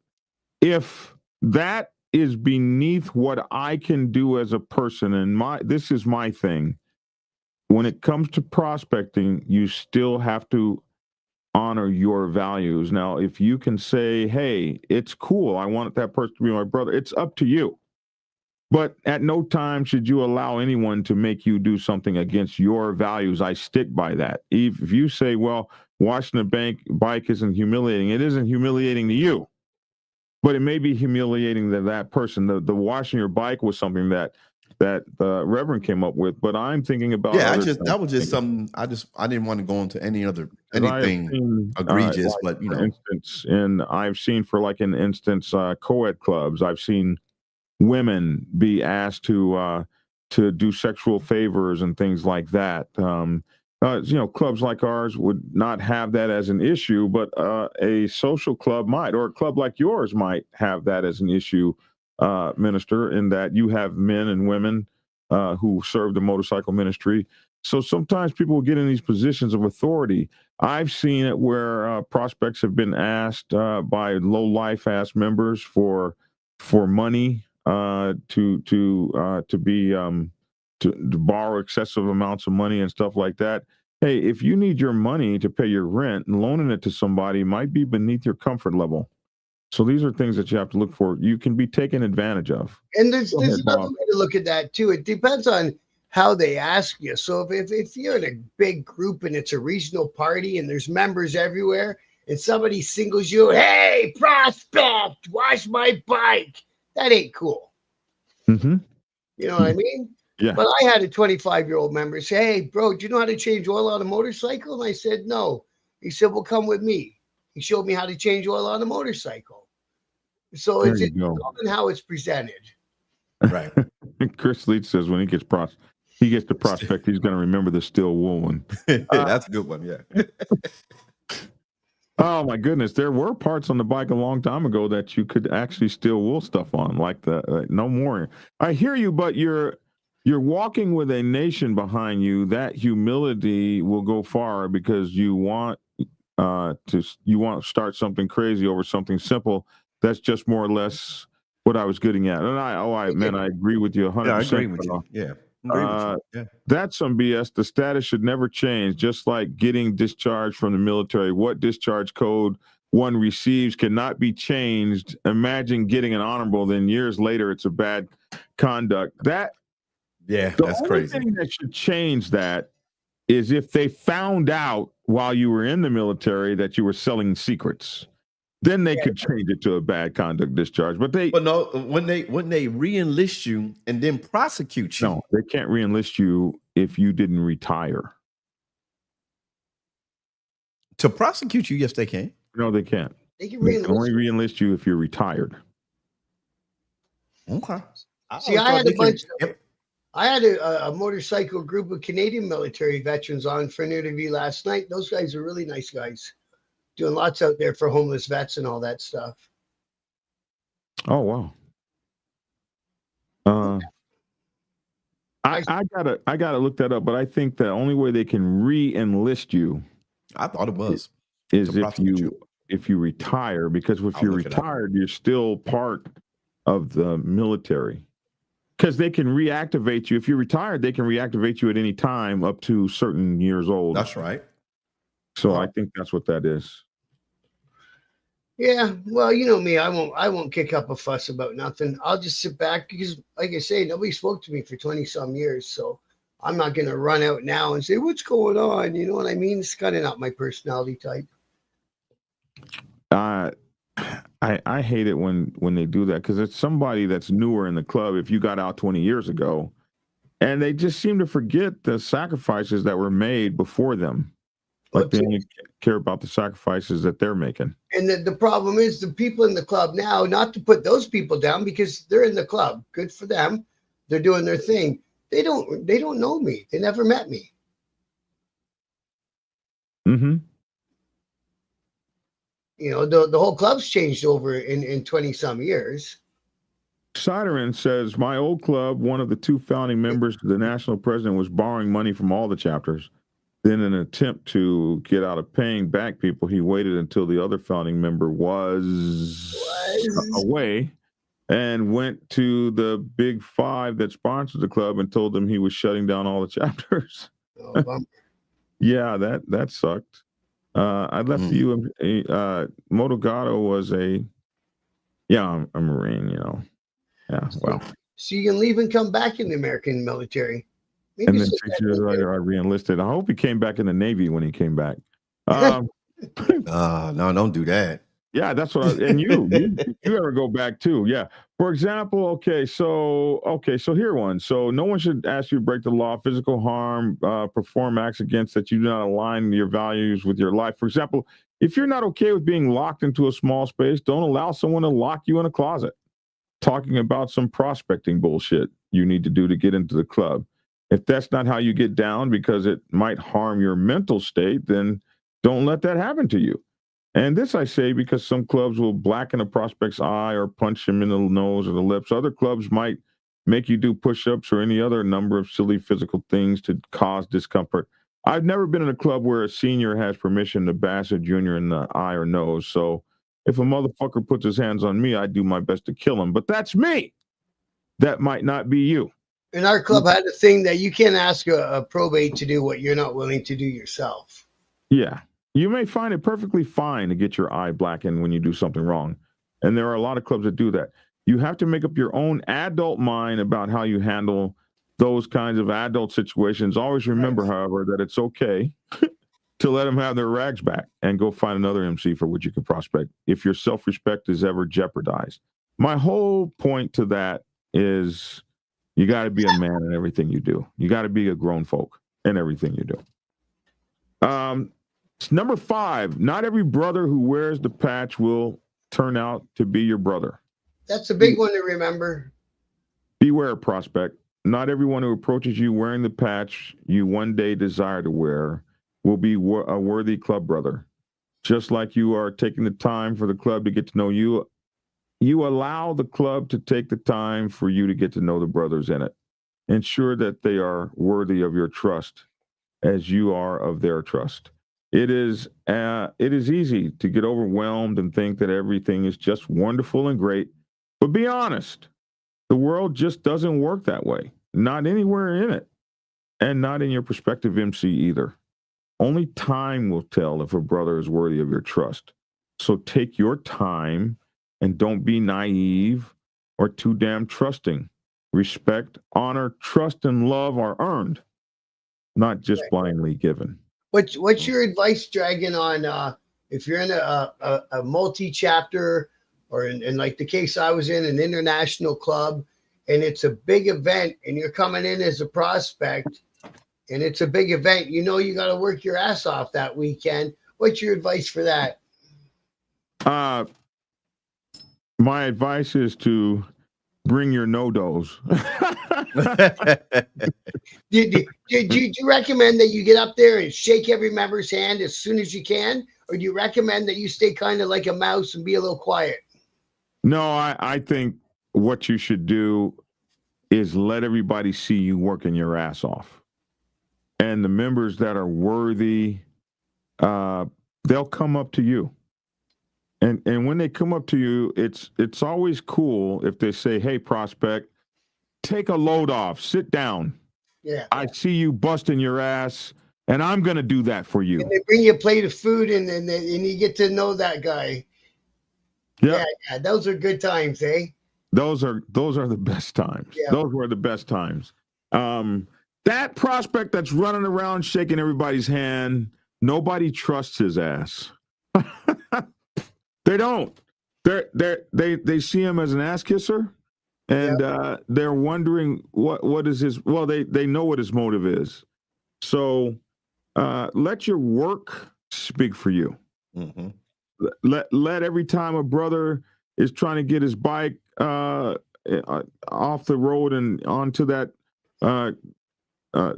if that is beneath what I can do as a person, and this is my thing, when it comes to prospecting, you still have to honor your values. Now, if you can say, hey, it's cool, I want that person to be my brother, it's up to you. But at no time should you allow anyone to make you do something against your values. I stick by that. If you say, well, washing a bike isn't humiliating, it isn't humiliating to you. But it may be humiliating to that person. The washing your bike was something that that the Reverend came up with, but I'm thinking about Yeah, other that was just things. something I didn't want to go into anything Seen, egregious, like, but you for know. instance, and I've seen for like an instance, co-ed clubs. I've seen women be asked to do sexual favors and things like that. Clubs like ours would not have that as an issue, but a social club might, or a club like yours might have that as an issue, Minister, in that you have men and women who serve the motorcycle ministry. So sometimes people will get in these positions of authority. I've seen it where prospects have been asked by low life ass members for money to borrow excessive amounts of money and stuff like that. Hey, if you need your money to pay your rent, and loaning it to somebody might be beneath your comfort level. So these are things that you have to look for. You can be taken advantage of. And there's Go ahead, another Bob. way to look at that too. It depends on how they ask you. So if you're in a big group and it's a regional party and there's members everywhere and somebody singles you, hey, prospect, wash my bike. That ain't cool. Mm-hmm. You know what I mean? Yeah. But I had a 25-year-old member say, hey, bro, do you know how to change oil on a motorcycle? And I said, no. He said, well, come with me. He showed me how to change oil on a motorcycle. So There it's you go. all in how it's presented. Right. Chris Leach says when he gets to prospect, he's going to remember the steel wool one. That's a good one. Yeah. Oh my goodness, there were parts on the bike a long time ago that you could actually steal wool stuff on, like the no more. I hear you, but you're walking with a nation behind you. That humility will go far because you want to start something crazy over something simple. That's just more or less what I was getting at. And I agree with you 100%. Yeah, I agree with you. Yeah. I agree with you. Yeah. That's some BS. The status should never change, just like getting discharged from the military. What discharge code one receives cannot be changed. Imagine getting an honorable, then years later it's a bad conduct. That's only crazy. thing that should change that is if they found out while you were in the military that you were selling secrets. Then they could change it to a bad conduct discharge. But no, when they re-enlist you and then prosecute you. No, they can't re-enlist you if you didn't retire. To prosecute you, yes, they can. No, they can't. They can They can only re-enlist you if you're retired. Okay. See, I had a motorcycle group of Canadian military veterans on for an interview last night. Those guys are really nice guys, doing lots out there for homeless vets and all that stuff. Oh wow. I gotta look that up, but I think the only way they can re-enlist you, I thought it was, is if you retire, because if you're retired, you're still part of the military. Because they can reactivate you. If you're retired, they can reactivate you at any time up to certain years old. That's right. So I think that's what that is. Yeah, well, you know me, I won't kick up a fuss about nothing. I'll just sit back because, like I say, nobody spoke to me for 20-some years, so I'm not going to run out now and say, what's going on? You know what I mean? It's kind of not my personality type. I hate it when they do that, because it's somebody that's newer in the club. If you got out 20 years ago, and they just seem to forget the sacrifices that were made before them. Like they only care about the sacrifices that they're making. And the problem is the people in the club now, not to put those people down because they're in the club. Good for them. They're doing their thing. They don't know me. They never met me. Mm-hmm. You know, the whole club's changed over in 20-some years. Siderin says, my old club, one of the two founding members, the national president, was borrowing money from all the chapters. Then in an attempt to get out of paying back people, he waited until the other founding member was away and went to the big five that sponsored the club and told them he was shutting down all the chapters. Yeah, that sucked. I left the Motogato was a Marine, you know. Yeah, well. So you can leave and come back in the American military. Maybe and then 6 years later, I re-enlisted. I hope he came back in the Navy when he came back. No, don't do that. Yeah, that's what I and you ever go back too. Yeah. For example, so here one. So no one should ask you to break the law, physical harm, perform acts against that you do not align your values with your life. For example, if you're not okay with being locked into a small space, don't allow someone to lock you in a closet. Talking about some prospecting bullshit you need to do to get into the club. If that's not how you get down because it might harm your mental state, then don't let that happen to you. And this I say because some clubs will blacken a prospect's eye or punch him in the nose or the lips. Other clubs might make you do push-ups or any other number of silly physical things to cause discomfort. I've never been in a club where a senior has permission to bash a junior in the eye or nose. So if a motherfucker puts his hands on me, I do my best to kill him. But that's me. That might not be you. And our club had a thing that you can't ask a probate to do what you're not willing to do yourself. Yeah. You may find it perfectly fine to get your eye blackened when you do something wrong. And there are a lot of clubs that do that. You have to make up your own adult mind about how you handle those kinds of adult situations. Always remember, however, that it's okay to let them have their rags back and go find another MC for which you can prospect if your self-respect is ever jeopardized. My whole point to that is you got to be a man in everything you do. You got to be a grown folk in everything you do. Number 5, not every brother who wears the patch will turn out to be your brother. That's a big one to remember. Beware, prospect. Not everyone who approaches you wearing the patch you one day desire to wear will be a worthy club brother. Just like you are taking the time for the club to get to know you, you allow the club to take the time for you to get to know the brothers in it. Ensure that they are worthy of your trust as you are of their trust. It is easy to get overwhelmed and think that everything is just wonderful and great. But be honest, the world just doesn't work that way. Not anywhere in it. And not in your prospective MC either. Only time will tell if a brother is worthy of your trust. So take your time and don't be naive or too damn trusting. Respect, honor, trust, and love are earned, not just blindly given. What's your advice, Dragon, on if you're in a multi-chapter or in like the case I was in, an international club, and it's a big event and you're coming in as a prospect and it's a big event, you know you got to work your ass off that weekend. What's your advice for that? My advice is to bring your no-dos. Do you recommend that you get up there and shake every member's hand as soon as you can? Or do you recommend that you stay kind of like a mouse and be a little quiet? No, I think what you should do is let everybody see you working your ass off. And the members that are worthy, they'll come up to you. And when they come up to you, it's always cool if they say, "Hey, prospect, take a load off, sit down. Yeah. I see you busting your ass, and I'm going to do that for you." And they bring you a plate of food, and you get to know that guy. Yep. Yeah, those are good times, eh? Those are the best times. Yeah. Those were the best times. That prospect that's running around shaking everybody's hand, nobody trusts his ass. They don't. They see him as an ass kisser, and they're wondering what is his. Well, they know what his motive is. So let your work speak for you. Mm-hmm. Let every time a brother is trying to get his bike off the road and onto that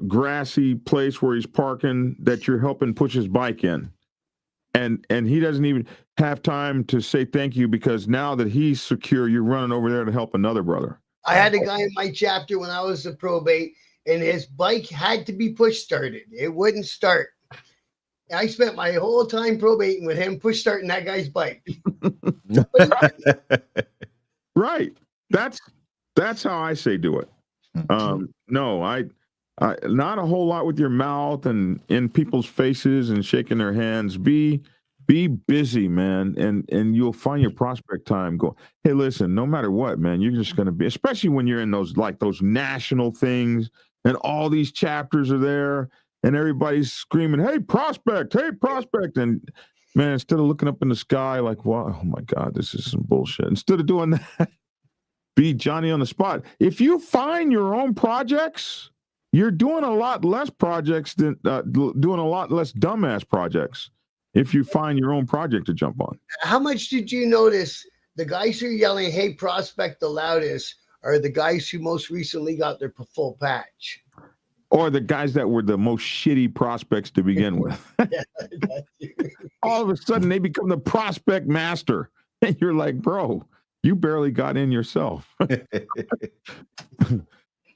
grassy place where he's parking, that you're helping push his bike in. And he doesn't even have time to say thank you because now that he's secure, you're running over there to help another brother. I had a guy in my chapter when I was a probate, and his bike had to be push started. It wouldn't start. I spent my whole time probating with him, push starting that guy's bike. Right. That's how I say do it. No, I not a whole lot with your mouth and in people's faces and shaking their hands. Be busy, man, and you'll find your prospect time. Go, hey, listen, no matter what, man, you're just gonna be, especially when you're in those national things and all these chapters are there and everybody's screaming, hey, prospect, and Man, instead of looking up in the sky like, wow, oh my God, this is some bullshit. Instead of doing that, be Johnny on the spot. If you find your own projects, you're doing a lot less projects than doing a lot less dumbass projects. If you find your own project to jump on. How much did you notice the guys who are yelling, "Hey, prospect the loudest," are the guys who most recently got their full patch? Or the guys that were the most shitty prospects to begin with. All of a sudden, they become the prospect master. And you're like, bro, you barely got in yourself.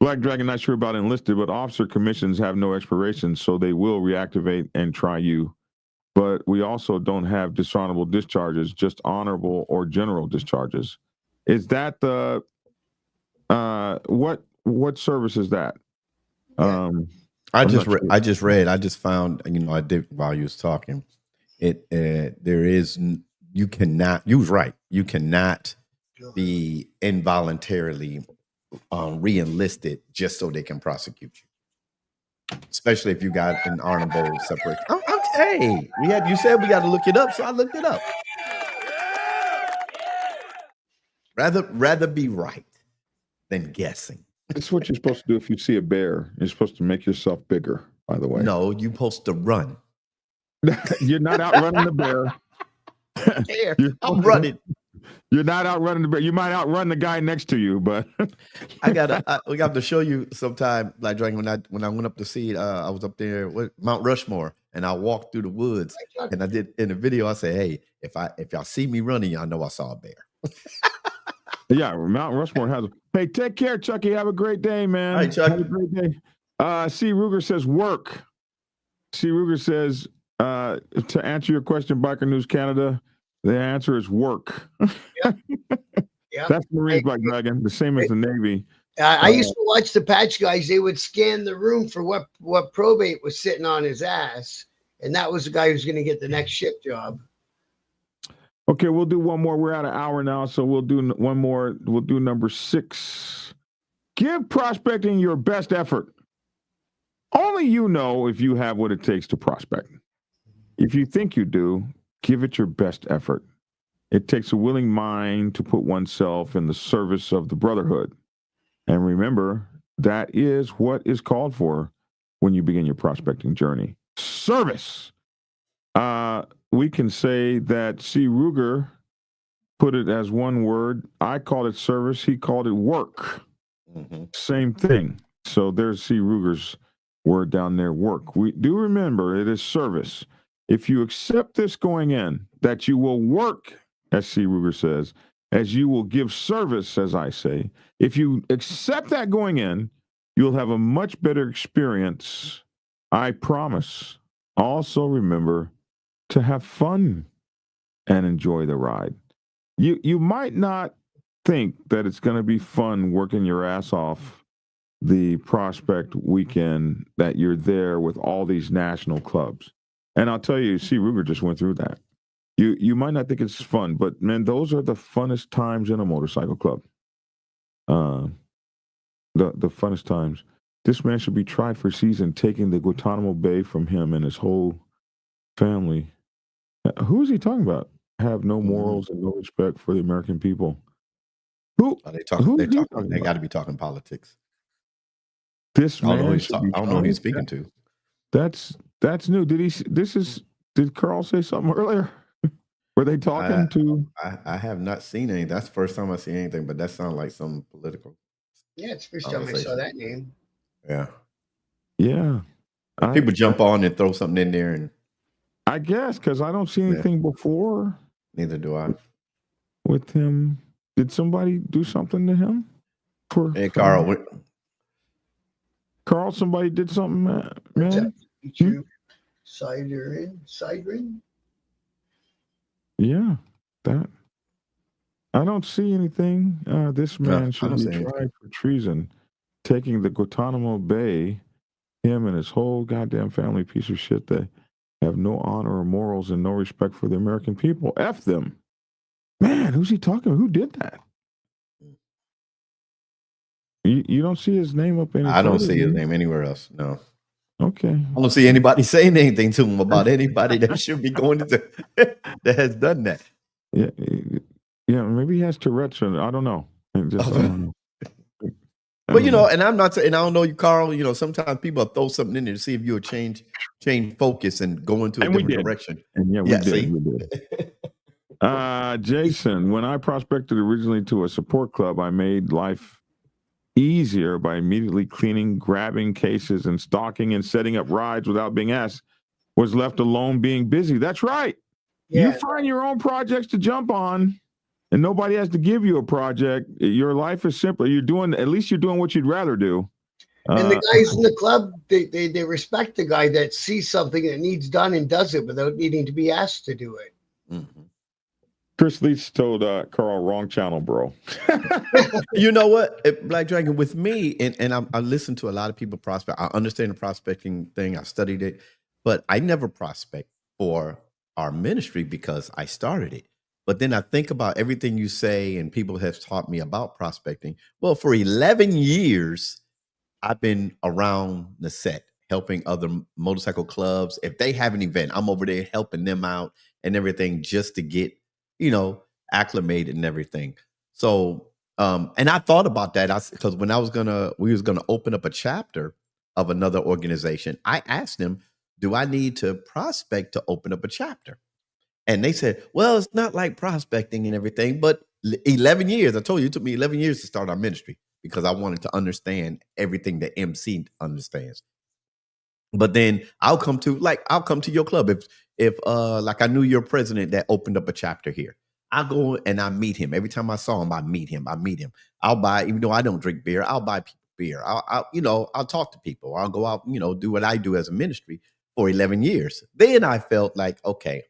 Black Dragon, not sure about enlisted, but officer commissions have no expiration, so they will reactivate and try you. But we also don't have dishonorable discharges, just honorable or general discharges. Is that the what service is that? I just found, I did while you was talking. You cannot. You was right. You cannot be involuntarily re-enlisted just so they can prosecute you, especially if you got an honorable separation. Hey, you said we got to look it up, so I looked it up. Rather be right than guessing. It's what you're supposed to do if you see a bear. You're supposed to make yourself bigger, by the way. No, you're supposed to run. You're not outrunning the bear. I'm running. You're not outrunning the bear. You might outrun the guy next to you, but we got to show you sometime, Black Dragon, when I went up to see I was up there with Mount Rushmore, and I walked through the woods, and I did in the video. I said, "Hey, if y'all see me running, y'all know I saw a bear." Yeah, Mount Rushmore has. Hey, take care, Chucky. Have a great day, man. All right, Chuck. Have a great day. C. Ruger says work. C. Ruger says to answer your question, Biker News Canada, the answer is work. Yep. That's Marines, Black Dragon, the same as the Navy. I used to watch the patch guys. They would scan the room for what probate was sitting on his ass, and that was the guy who's going to get the next ship job. Okay, we'll do one more. We're at an hour now, so we'll do one more. We'll do number 6. Give prospecting your best effort. Only you know if you have what it takes to prospect. If you think you do, give it your best effort. It takes a willing mind to put oneself in the service of the brotherhood. And remember, that is what is called for when you begin your prospecting journey. Service. We can say that C. Ruger put it as one word. I called it service. He called it work. Mm-hmm. Same thing. So there's C. Ruger's word down there, work. We do remember it is service. If you accept this going in, that you will work, as C. Ruger says, as you will give service, as I say, if you accept that going in, you'll have a much better experience. I promise. Also remember to have fun and enjoy the ride. You might not think that it's going to be fun working your ass off the prospect weekend that you're there with all these national clubs. And I'll tell you, C. Ruger just went through that. You might not think it's fun, but man, those are the funnest times in a motorcycle club. The funnest times. This man should be tried for season, taking the Guantanamo Bay from him and his whole family. Who is he talking about? Have no morals and no respect for the American people. Who? They got to be talking politics. This man. I don't know who he's speaking to. That's new. Did Carl say something earlier? Were they talking to? I have not seen anything. That's the first time I see anything, but that sounds like some political. Yeah, it's the first time I saw that name. Yeah. Yeah. People jump on and throw something in there, and I guess because I don't see anything before. Neither do I. With him, did somebody do something to him? Hey, Carl. Carl, somebody did something, man. Sidering. Yeah, that. I don't see anything. This man should be tried for treason, taking the Guantanamo Bay. Him and his whole goddamn family, piece of shit. They have no honor or morals and no respect for the American people. F them. Man, who's he talking about? Who did that? You don't see his name up in. I don't see his name anywhere else. No. Okay. I don't see anybody saying anything to him about anybody that should be going into that has done that. Yeah, yeah. Maybe he has Tourette's. I don't know. I don't know. But and I'm not saying I don't know you, Carl. Sometimes people throw something in there to see if you'll change focus and go into a different direction. And yeah, we did. Jason, when I prospected originally to a support club, I made life easier by immediately cleaning, grabbing cases, and stocking and setting up rides without being asked. Was left alone being busy. That's right. Yeah. You find your own projects to jump on, and nobody has to give you a project. Your life is simpler. At least you're doing what you'd rather do. And the guys in the club, they respect the guy that sees something that needs done and does it without needing to be asked to do it. Mm-hmm. Chris Leach told Carl, wrong channel, bro. You know what, Black Dragon, with me, and I listen to a lot of people prospect. I understand the prospecting thing. I studied it, but I never prospect for our ministry because I started it. But then I think about everything you say, and people have taught me about prospecting. Well, for 11 years, I've been around the set, helping other motorcycle clubs. If they have an event, I'm over there helping them out and everything just to get, acclimated and everything. So, and I thought about that because when we was gonna open up a chapter of another organization, I asked them, do I need to prospect to open up a chapter? And they said, well, it's not like prospecting and everything, but 11 years, I told you, it took me 11 years to start our ministry because I wanted to understand everything that MC understands. But then I'll come to your club. If like I knew your president that opened up a chapter here, I go and I meet him. Every time I saw him, I meet him. I'll buy, even though I don't drink beer, I'll buy people beer. I'll talk to people. I'll go out, do what I do as a ministry for 11 years. Then I felt like, okay,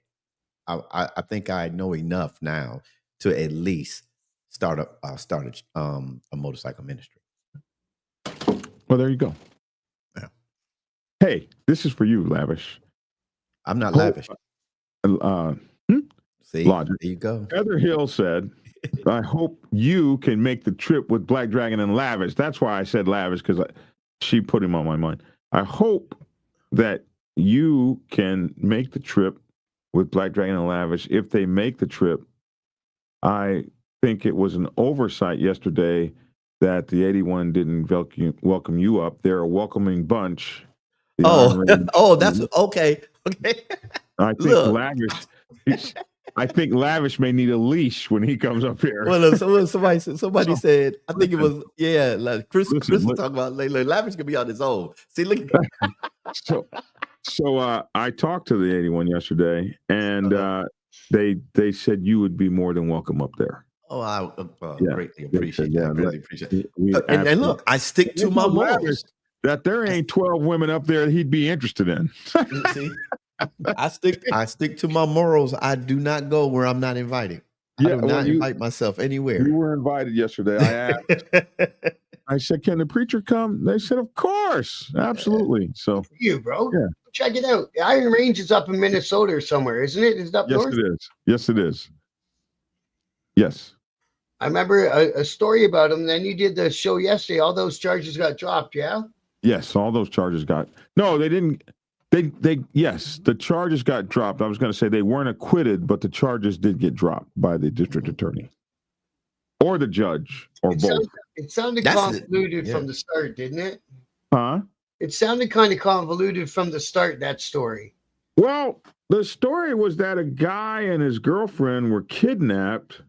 I think I know enough now to at least start a motorcycle ministry. Well, there you go. Yeah. Hey, this is for you, Lavish. I'm not lavish. See, Logic. There you go. Heather Hill said, I hope you can make the trip with Black Dragon and Lavish. That's why I said Lavish, because she put him on my mind. I hope that you can make the trip with Black Dragon and Lavish. If they make the trip, I think it was an oversight yesterday that the 81 didn't welcome you up. They're a welcoming bunch. That's okay. Okay. I think I think Lavish may need a leash when he comes up here. Well, somebody said, I think it was, like Chris was talking about Lavish could be on his own. See, look. So I talked to the 81 yesterday, and they said you would be more than welcome up there. Oh, I greatly appreciate that. I really appreciate it. And look, I stick to my morals. That there ain't 12 women up there that he'd be interested in. See, I stick to my morals. I do not go where I'm not invited. I do not invite myself anywhere. You were invited yesterday. I asked. I said, "Can the preacher come?" They said, "Of course, absolutely." So, you, bro, yeah. Check it out. The Iron Range is up in Minnesota or somewhere, isn't it? Is it up north? Yes, it is. Yes, it is. Yes. I remember a story about him. Then you did the show yesterday. All those charges got dropped. Yeah. Yes, all those charges got. No, they didn't. Yes, the charges got dropped. I was going to say they weren't acquitted, but the charges did get dropped by the district attorney or the judge or both. It sounded convoluted from the start, didn't it? Huh? It sounded kind of convoluted from the start, that story. Well, the story was that a guy and his girlfriend were kidnapped.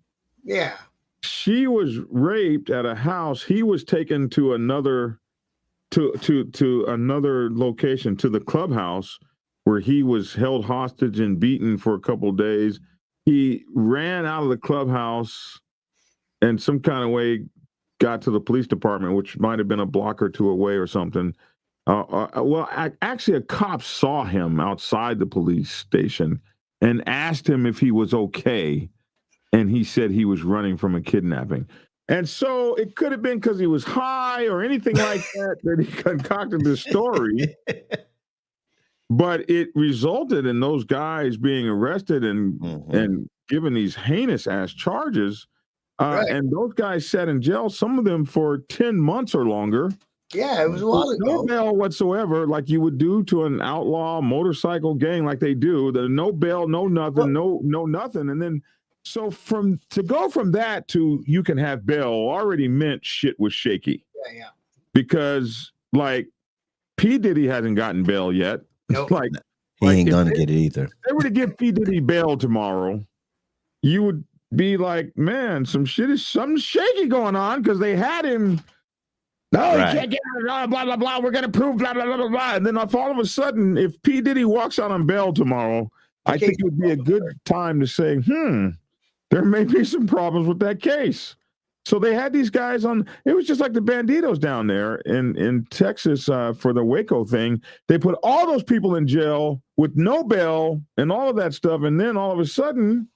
Yeah. She was raped at a house. He was taken to another another location, to the clubhouse, where he was held hostage and beaten for a couple of days. He ran out of the clubhouse and some kind of way got to the police department, which might have been a block or two away or something. Actually, a cop saw him outside the police station and asked him if he was okay. And he said he was running from a kidnapping. And so it could have been because he was high or anything like that he concocted this story. But it resulted in those guys being arrested and given these heinous ass charges. Right. And those guys sat in jail, some of them for 10 months or longer. Yeah, it was a while No ago. bail whatsoever, like you would do to an outlaw motorcycle gang, like they do. The no bail, no nothing, no nothing. And then so to go from that to you can have bail already meant shit was shaky. Yeah. Because like P. Diddy hasn't gotten bail yet. Nope. He ain't if gonna they- get it either. If they were to give P. Diddy bail tomorrow, you would be like, man, something shaky going on because they had him. No, Right. he can't get out, blah, blah, blah. We're going to prove blah, blah, blah, blah, blah. And then if all of a sudden, if P. Diddy walks out on bail tomorrow, I think it would be a good time to say, there may be some problems with that case. So they had these guys on. It was just like the Banditos down there in Texas for the Waco thing. They put all those people in jail with no bail and all of that stuff. And then all of a sudden,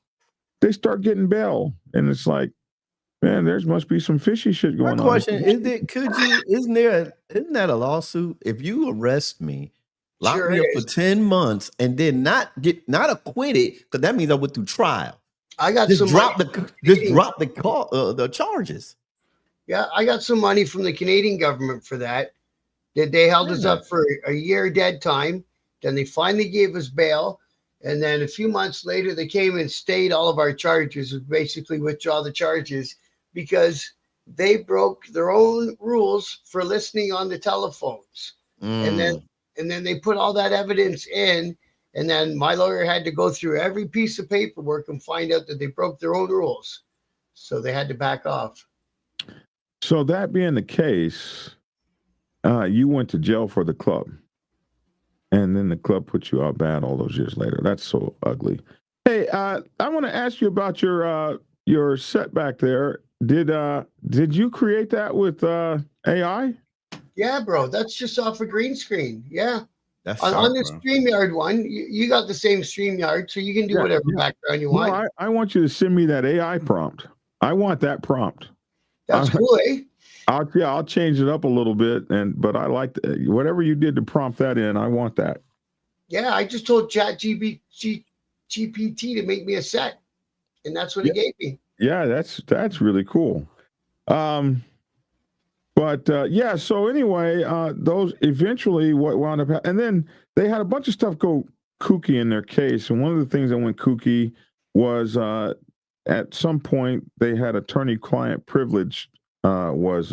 they start getting bail. And it's like, man, there must be some fishy shit going on. My question is: isn't that a lawsuit? If you arrest me, lock Sure me up is. for 10 months, and then not acquitted, because that means I went through trial. I got Just some drop money. the charges. Yeah, I got some money from the Canadian government for that. They held us up for a year dead time. Then they finally gave us bail. And then a few months later, they came and stayed all of our charges, basically withdraw the charges, because they broke their own rules for listening on the telephones. And then they put all that evidence in. And then my lawyer had to go through every piece of paperwork and find out that they broke their own rules. So they had to back off. So that being the case, you went to jail for the club. And then the club put you out bad all those years later. That's so ugly. Hey, I want to ask you about your setback there. Did you create that with AI? Yeah, bro. That's just off a green screen. Yeah. That's On the StreamYard one, you got the same StreamYard, so you can do whatever background you want. No, I want you to send me that AI prompt. I want that prompt. That's cool, eh? I'll change it up a little bit, but I like whatever you did to prompt that in. I want that. Yeah, I just told GPT to make me a set, and that's what it gave me. Yeah, that's really cool. So anyway, those eventually what wound up, and then they had a bunch of stuff go kooky in their case, and one of the things that went kooky was at some point they had attorney-client privilege was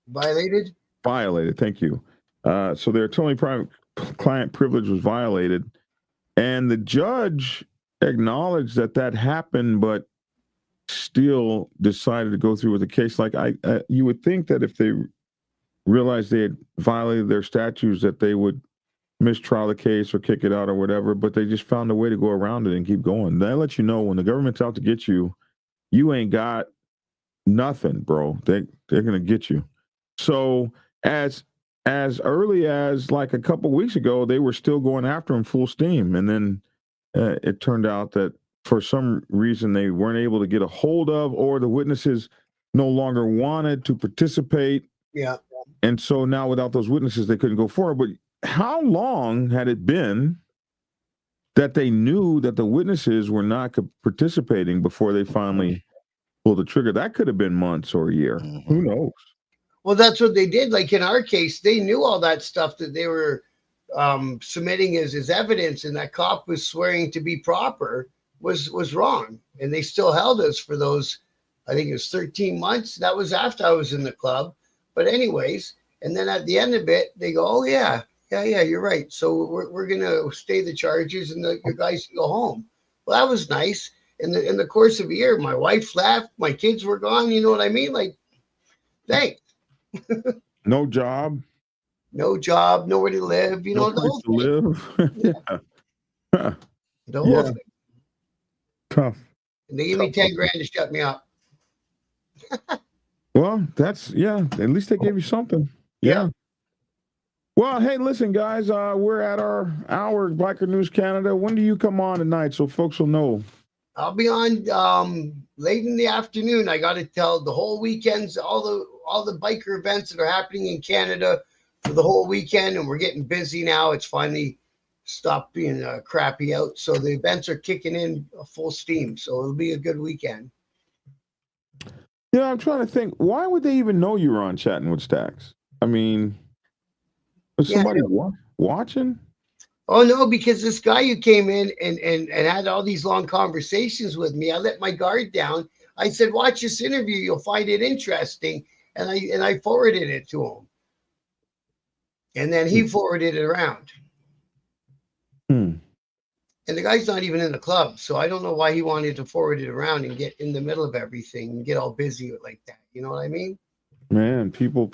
Violated. Thank you. So their attorney-client privilege was violated, and the judge acknowledged that happened, but still decided to go through with the case. Like you would think that if they realized they had violated their statutes, that they would mistrial the case or kick it out or whatever, but they just found a way to go around it and keep going. That lets you know when the government's out to get you, you ain't got nothing, bro. They're gonna get you. So as early as like a couple weeks ago, they were still going after him full steam, and then it turned out that for some reason they weren't able to get a hold of, or the witnesses no longer wanted to participate. Yeah. And so now without those witnesses, they couldn't go forward. But how long had it been that they knew that the witnesses were not participating before they finally pulled the trigger? That could have been months or a year. Mm-hmm. Who knows? Well, that's what they did. Like in our case, they knew all that stuff that they were submitting as evidence, and that cop was swearing to be proper was wrong. And they still held us for those, I think it was 13 months. That was after I was in the club. But anyways, and then at the end of it, they go, oh, yeah, you're right. So we're going to stay the charges and your guys can go home. Well, that was nice. In the course of a year, my wife left, my kids were gone. You know what I mean? Like, thanks. No job. No job, nowhere to live. You know, No the whole place to thing. live. The whole thing. Tough. And they gave me 10 grand to shut me up. Well, at least they gave you something. Yeah. Well, hey, listen, guys, we're at our hour, Biker News Canada. When do you come on tonight so folks will know? I'll be on late in the afternoon. I got to tell the whole weekends, all the biker events that are happening in Canada for the whole weekend, and we're getting busy now. It's finally stopped being crappy out, so the events are kicking in full steam. So it'll be a good weekend. I'm trying to think. Why would they even know you were on Chatting with Stacks? I mean, was somebody watching? Oh no, because this guy who came in and had all these long conversations with me, I let my guard down. I said, "Watch this interview; you'll find it interesting." And I forwarded it to him, and then he forwarded it around. And the guy's not even in the club, so I don't know why he wanted to forward it around and get in the middle of everything and get all busy like that. You know what I mean? Man, people.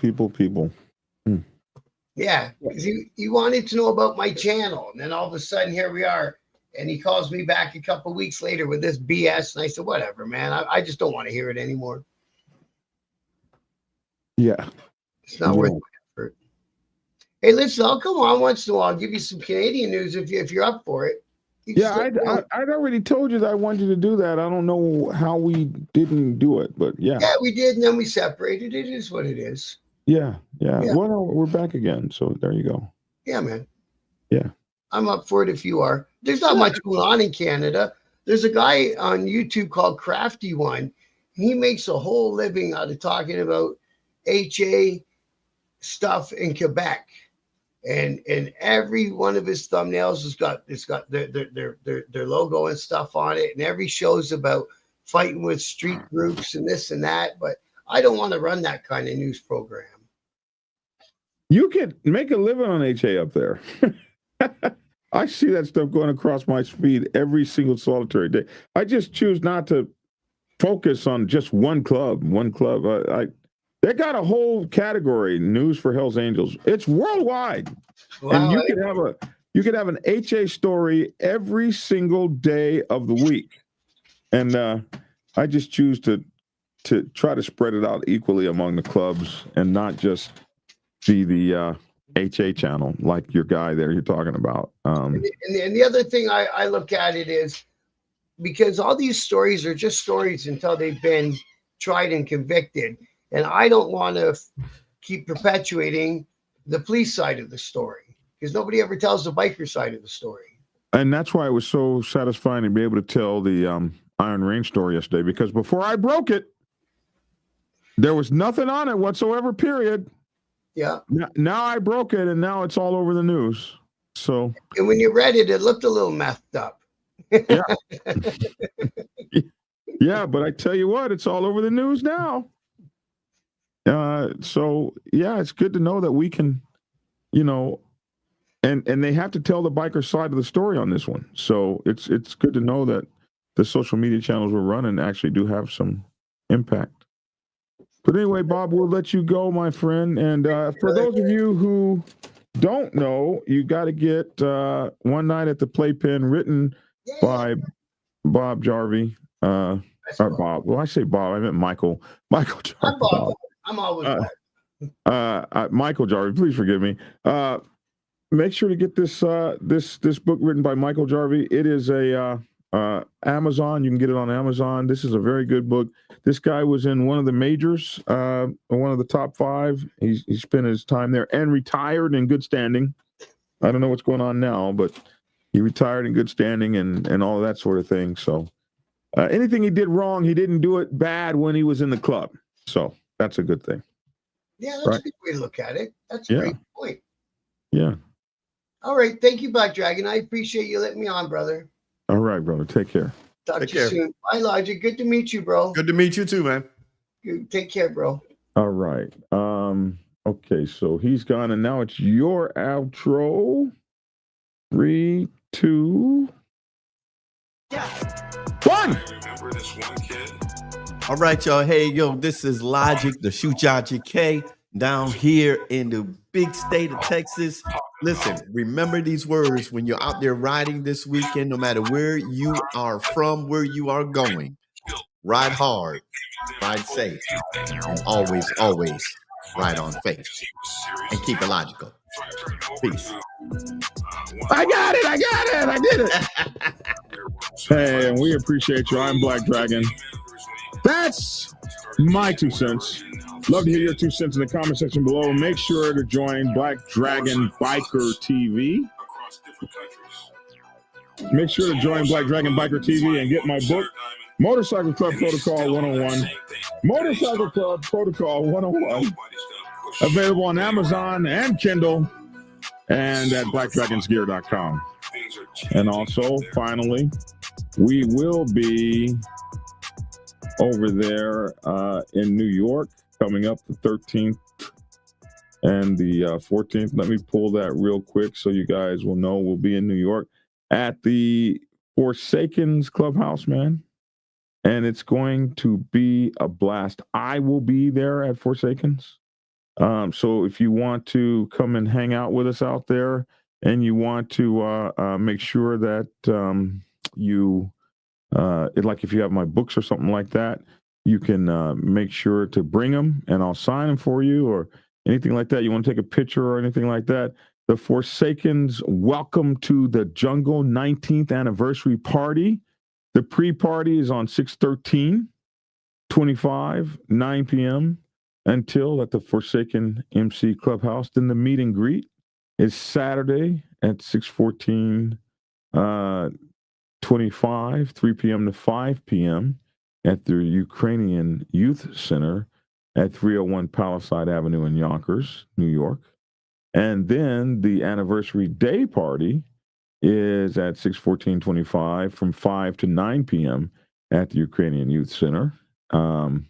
Yeah, because he wanted to know about my channel, and then all of a sudden here we are, and he calls me back a couple of weeks later with this BS, and I said, "Whatever, man. I just don't want to hear it anymore." Yeah, it's not worth my effort. Hey, listen, I'll come on once in a while. I'll give you some Canadian news if you're up for it. I'd already told you that I wanted you to do that. I don't know how we didn't do it, but yeah. Yeah, we did, and then we separated. It is what it is. Yeah. Well, no, we're back again, so there you go. Yeah, man. Yeah. I'm up for it if you are. There's not much going on in Canada. There's a guy on YouTube called Crafty One. He makes a whole living out of talking about HA stuff in Quebec. And every one of his thumbnails has got their logo and stuff on it, and every show's about fighting with street groups and this and that. But I don't want to run that kind of news program. You could make a living on HA up there. I see that stuff going across my feed every single solitary day. I just choose not to focus on just one club. They got a whole category, News for Hell's Angels. It's worldwide. Wow. And you could have an HA story every single day of the week. And I just choose to try to spread it out equally among the clubs and not just be the HA channel like your guy there you're talking about. And the other thing I look at it is because all these stories are just stories until they've been tried and convicted. And I don't want to keep perpetuating the police side of the story because nobody ever tells the biker side of the story. And that's why it was so satisfying to be able to tell the Iron Range story yesterday, because before I broke it, there was nothing on it whatsoever, period. Yeah. Now I broke it, and now it's all over the news. So. And when you read it, it looked a little messed up. Yeah. Yeah, but I tell you what, it's all over the news now. So yeah, it's good to know that we can, and they have to tell the biker side of the story on this one. So it's good to know that the social media channels we're running actually do have some impact. But anyway, Bob, we'll let you go, my friend. And for those of you who don't know, you got to get One Night at the Playpen written by Bob Jarvie. Or Bob. Well, I say Bob. I meant Michael. Michael Jarvie. I'm Bob. I'm always Michael Jarvie. Please forgive me. Make sure to get this this book written by Michael Jarvie. It is a Amazon. You can get it on Amazon. This is a very good book. This guy was in one of the majors, one of the top 5. He spent his time there and retired in good standing. I don't know what's going on now, but he retired in good standing and all of that sort of thing. So anything he did wrong, he didn't do it bad when he was in the club. So that's a good thing. Yeah, that's a good way to look at it. That's a great point. Yeah. All right. Thank you, Black Dragon. I appreciate you letting me on, brother. All right, brother. Take care. Talk to you soon. Bye, Logic. Good to meet you, bro. Good to meet you too, man. Take care, bro. All right. Okay, so he's gone, and now it's your outro. 3, 2, 1. All right, y'all. Hey, yo, this is Logic, the Shoot Logic K, down here in the big state of Texas. Listen, remember these words when you're out there riding this weekend, no matter where you are from, where you are going. Ride hard, ride safe, and always, always ride on faith. And keep it logical. Peace. I got it. I did it. Hey, and we appreciate you. I'm Black Dragon. That's my 2 cents. Love to hear your 2 cents in the comment section below. Make sure to join Black Dragon Biker TV. Make sure to join Black Dragon Biker TV and get my book, Motorcycle Club Protocol 101. Motorcycle Club Protocol 101. Available on Amazon and Kindle and at blackdragonsgear.com. And also, finally, we will be over there in New York coming up the 13th and the 14th. Let me pull that real quick so you guys will know. We'll be in New York at the Forsakens Clubhouse, man. And it's going to be a blast. I will be there at Forsakens. So if you want to come and hang out with us out there and you want to make sure that you, like if you have my books or something like that, you can make sure to bring them and I'll sign them for you or anything like that. You want to take a picture or anything like that. The Forsakens Welcome to the Jungle 19th anniversary party. The pre-party is on 6/13/25, 9 p.m. until at the Forsaken MC Clubhouse. Then the meet and greet is Saturday at 6/14/25, 3 p.m. to 5 p.m. at the Ukrainian Youth Center at 301 Palisade Avenue in Yonkers, New York. And then the anniversary day party is at 6/14/25 from 5 to 9 p.m. at the Ukrainian Youth Center. And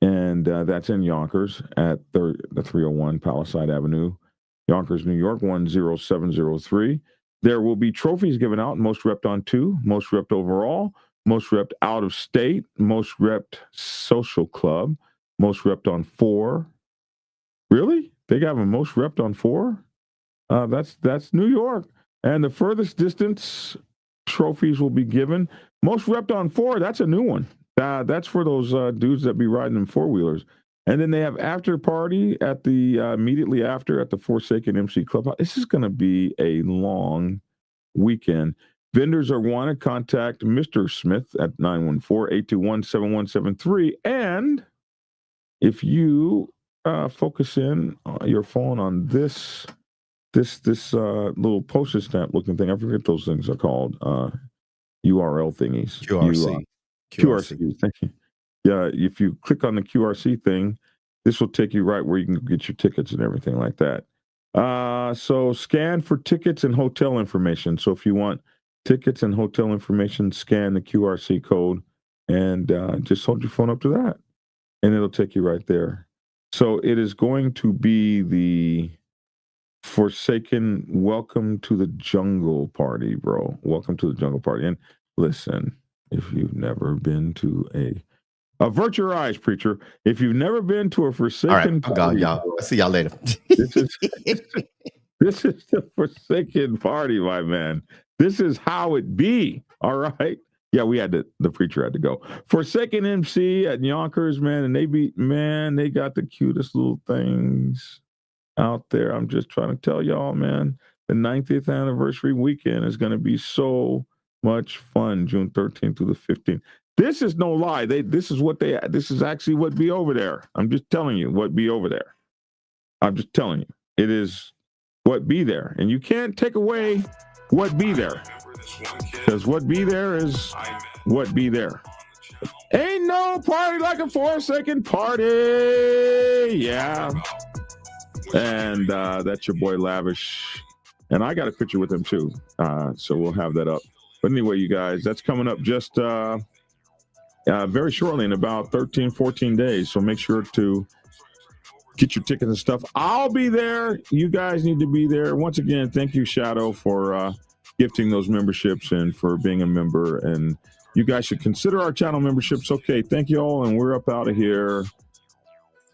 that's in Yonkers at the 301 Palisade Avenue, Yonkers, New York, 10703. There will be trophies given out, most repped on 2, most repped overall, most repped out of state, most repped social club, most repped on 4. Really? They got a most repped on 4? That's New York. And the furthest distance trophies will be given. Most repped on 4, that's a new one. That's for those dudes that be riding in 4-wheelers. And then they have after party at the immediately after at the Forsaken MC Clubhouse. This is going to be a long weekend. Vendors are wanted. Contact Mr. Smith at 914-821-7173. And if you focus in your phone on this little postage stamp looking thing, I forget what those things are called. URL thingies. QRC. Thank you. Yeah, if you click on the QRC thing, this will take you right where you can get your tickets and everything like that. So scan for tickets and hotel information. So if you want tickets and hotel information, scan the QRC code and just hold your phone up to that, and it'll take you right there. So it is going to be the Forsaken Welcome to the Jungle party, bro. Welcome to the Jungle party. And listen, if you've never been to avert your eyes, preacher. If you've never been to a Forsaken party, I'm gone, y'all. I'll see y'all later. This is the Forsaken party, my man. This is how it be. All right. Yeah, the preacher had to go. Forsaken MC at Yonkers, man, and they got the cutest little things out there. I'm just trying to tell y'all, man, the 90th anniversary weekend is going to be so much fun, June 13th through the 15th. This is no lie. This is actually what be over there. I'm just telling you what be over there. I'm just telling you. It is what be there. And you can't take away what be there. Because what be there is what be there. Ain't no party like a Forsaken party. Yeah. And that's your boy Lavish. And I got a picture with him too. So we'll have that up. But anyway, you guys, that's coming up just very shortly in about 13, 14 days. So make sure to get your tickets and stuff. I'll be there. You guys need to be there. Once again, thank you, Shadow, for gifting those memberships and for being a member. And you guys should consider our channel memberships. Okay, thank you all. And we're up out of here.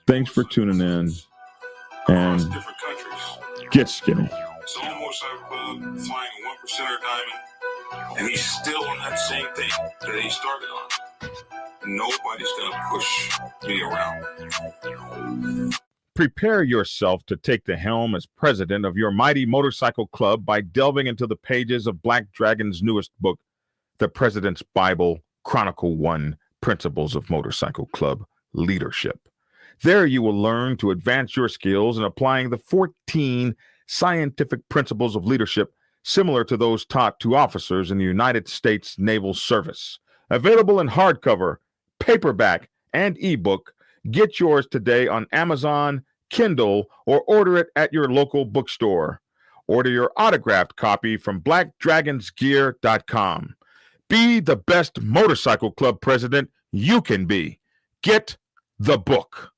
Thanks for tuning in. And get skinny. So Motorcycle Club flying 1% diamond, and he's still on that same thing that he started on. Nobody's gonna push me around. Prepare yourself to take the helm as president of your mighty motorcycle club by delving into the pages of Black Dragon's newest book, The President's Bible, Chronicle 1, Principles of Motorcycle Club Leadership. There you will learn to advance your skills in applying the 14 scientific principles of leadership similar to those taught to officers in the United States Naval Service. Available in hardcover, paperback, and ebook. Get yours today on Amazon, Kindle, or order it at your local bookstore. Order your autographed copy from blackdragonsgear.com. Be the best motorcycle club president you can be. Get the book.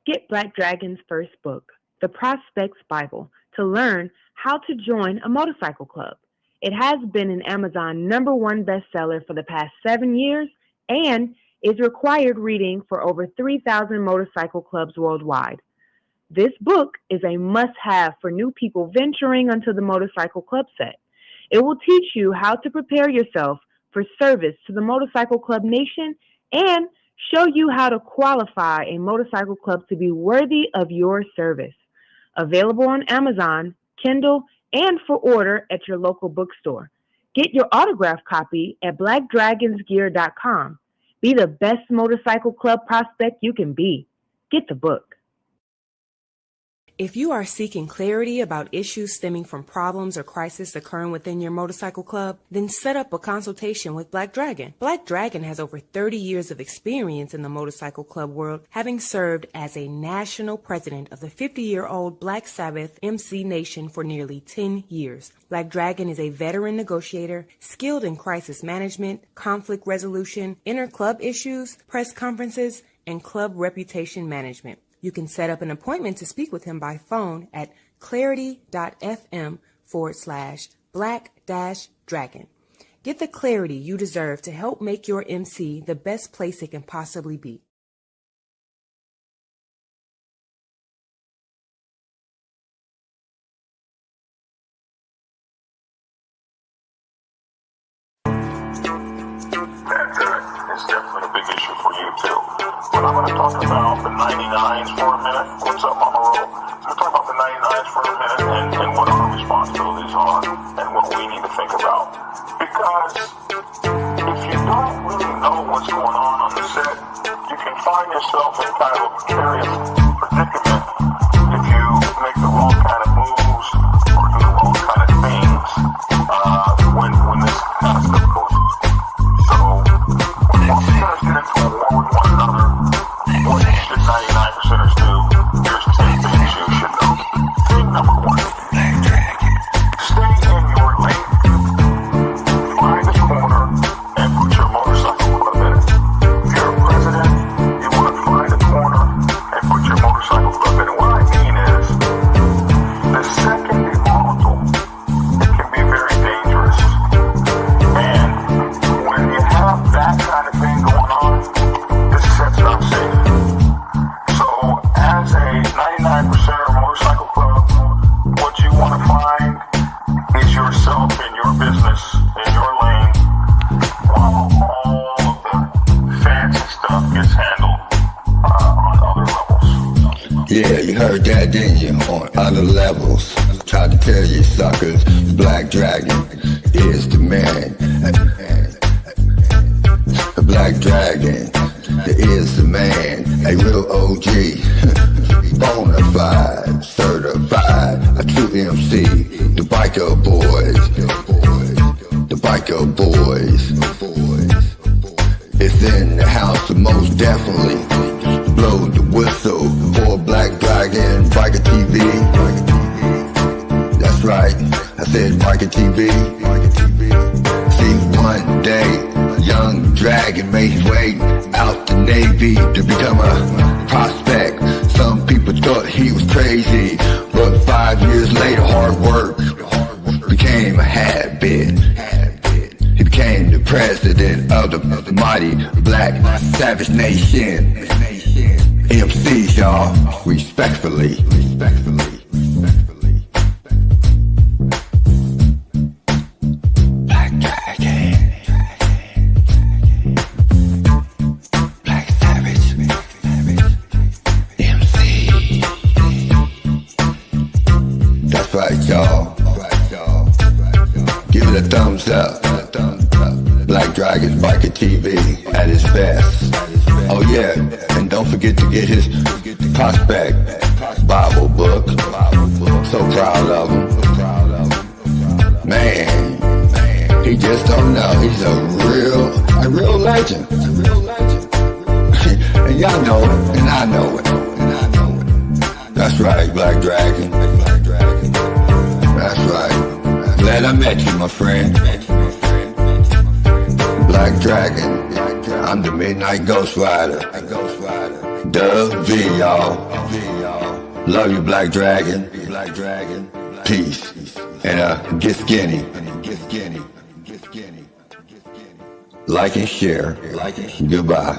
Get Black Dragon's first book, The Prospects Bible, to learn how to join a motorcycle club. It has been an Amazon #1 bestseller for the past 7 years and is required reading for over 3,000 motorcycle clubs worldwide. This book is a must-have for new people venturing onto the motorcycle club set. It will teach you how to prepare yourself for service to the motorcycle club nation and show you how to qualify a motorcycle club to be worthy of your service. Available on Amazon, Kindle, and for order at your local bookstore. Get your autographed copy at blackdragonsgear.com. Be the best motorcycle club prospect you can be. Get the book. If you are seeking clarity about issues stemming from problems or crises occurring within your motorcycle club, then set up a consultation with Black Dragon. Black Dragon has over 30 years of experience in the motorcycle club world, having served as a national president of the 50-year-old Black Sabbath MC Nation for nearly 10 years. Black Dragon is a veteran negotiator, skilled in crisis management, conflict resolution, inter-club issues, press conferences, and club reputation management. You can set up an appointment to speak with him by phone at clarity.fm/black-dragon. Get the clarity you deserve to help make your MC the best place it can possibly be. It's definitely a big issue for you too. But I'm going to talk about the 99s for a minute. What's up, Mama Roll? I'm going to talk about the 99s for a minute and what our responsibilities are and what we need to think about. Because if you don't really know what's going on the set, you can find yourself in kind of a precarious predicament if you make the wrong kind of moves or do the wrong kind of things when this kind of stuff goes on. So, when you're interested into a war with one another, what should 99%ers do? Here's 10 things you should know. Thing number 1. Stay in your lane. Find a corner and put your motorcycle club in it. If you're a president, you want to find a corner and put your motorcycle club in it. What I mean is, the second you volatile, it can be very dangerous. And when you have that kind of thing going on, this set's not safe. So, as a 99%er motorcycle club, what you want to find is yourself in your business, in your lane, while all of the fancy stuff gets handled on other levels. Yeah, you heard that, didn't you? On other levels. Tried to tell you suckers, Black Dragon is the man. The Black Dragon is the man. A real OG, bonafide, certified, a true MC. The biker boys, the biker boys. It's in the house, most definitely. Blow the whistle for Black Dragon, Biker TV. That's right, I said Biker TV. See, one day, young Dragon made his way out the Navy to become a prospect. Some people thought he was crazy, but 5 years later, hard work became a habit. He became the president of the mighty Black Savage Nation. MCs, y'all, respectfully. Black Dragon, Black Savage, MC. That's right, y'all. Give it a thumbs up. Black Dragon Biker TV at his best. Oh yeah, and don't forget to get his Prospect Bible book. So proud of him. Man, he just don't know. He's a real legend. And y'all know it, and I know it. That's right, Black Dragon. That's right. Glad I met you, my friend. Black Dragon. I'm the Midnight Ghost Rider. Dub V, y'all. Love you, Black Dragon. Peace. And get skinny. Like and share. Goodbye.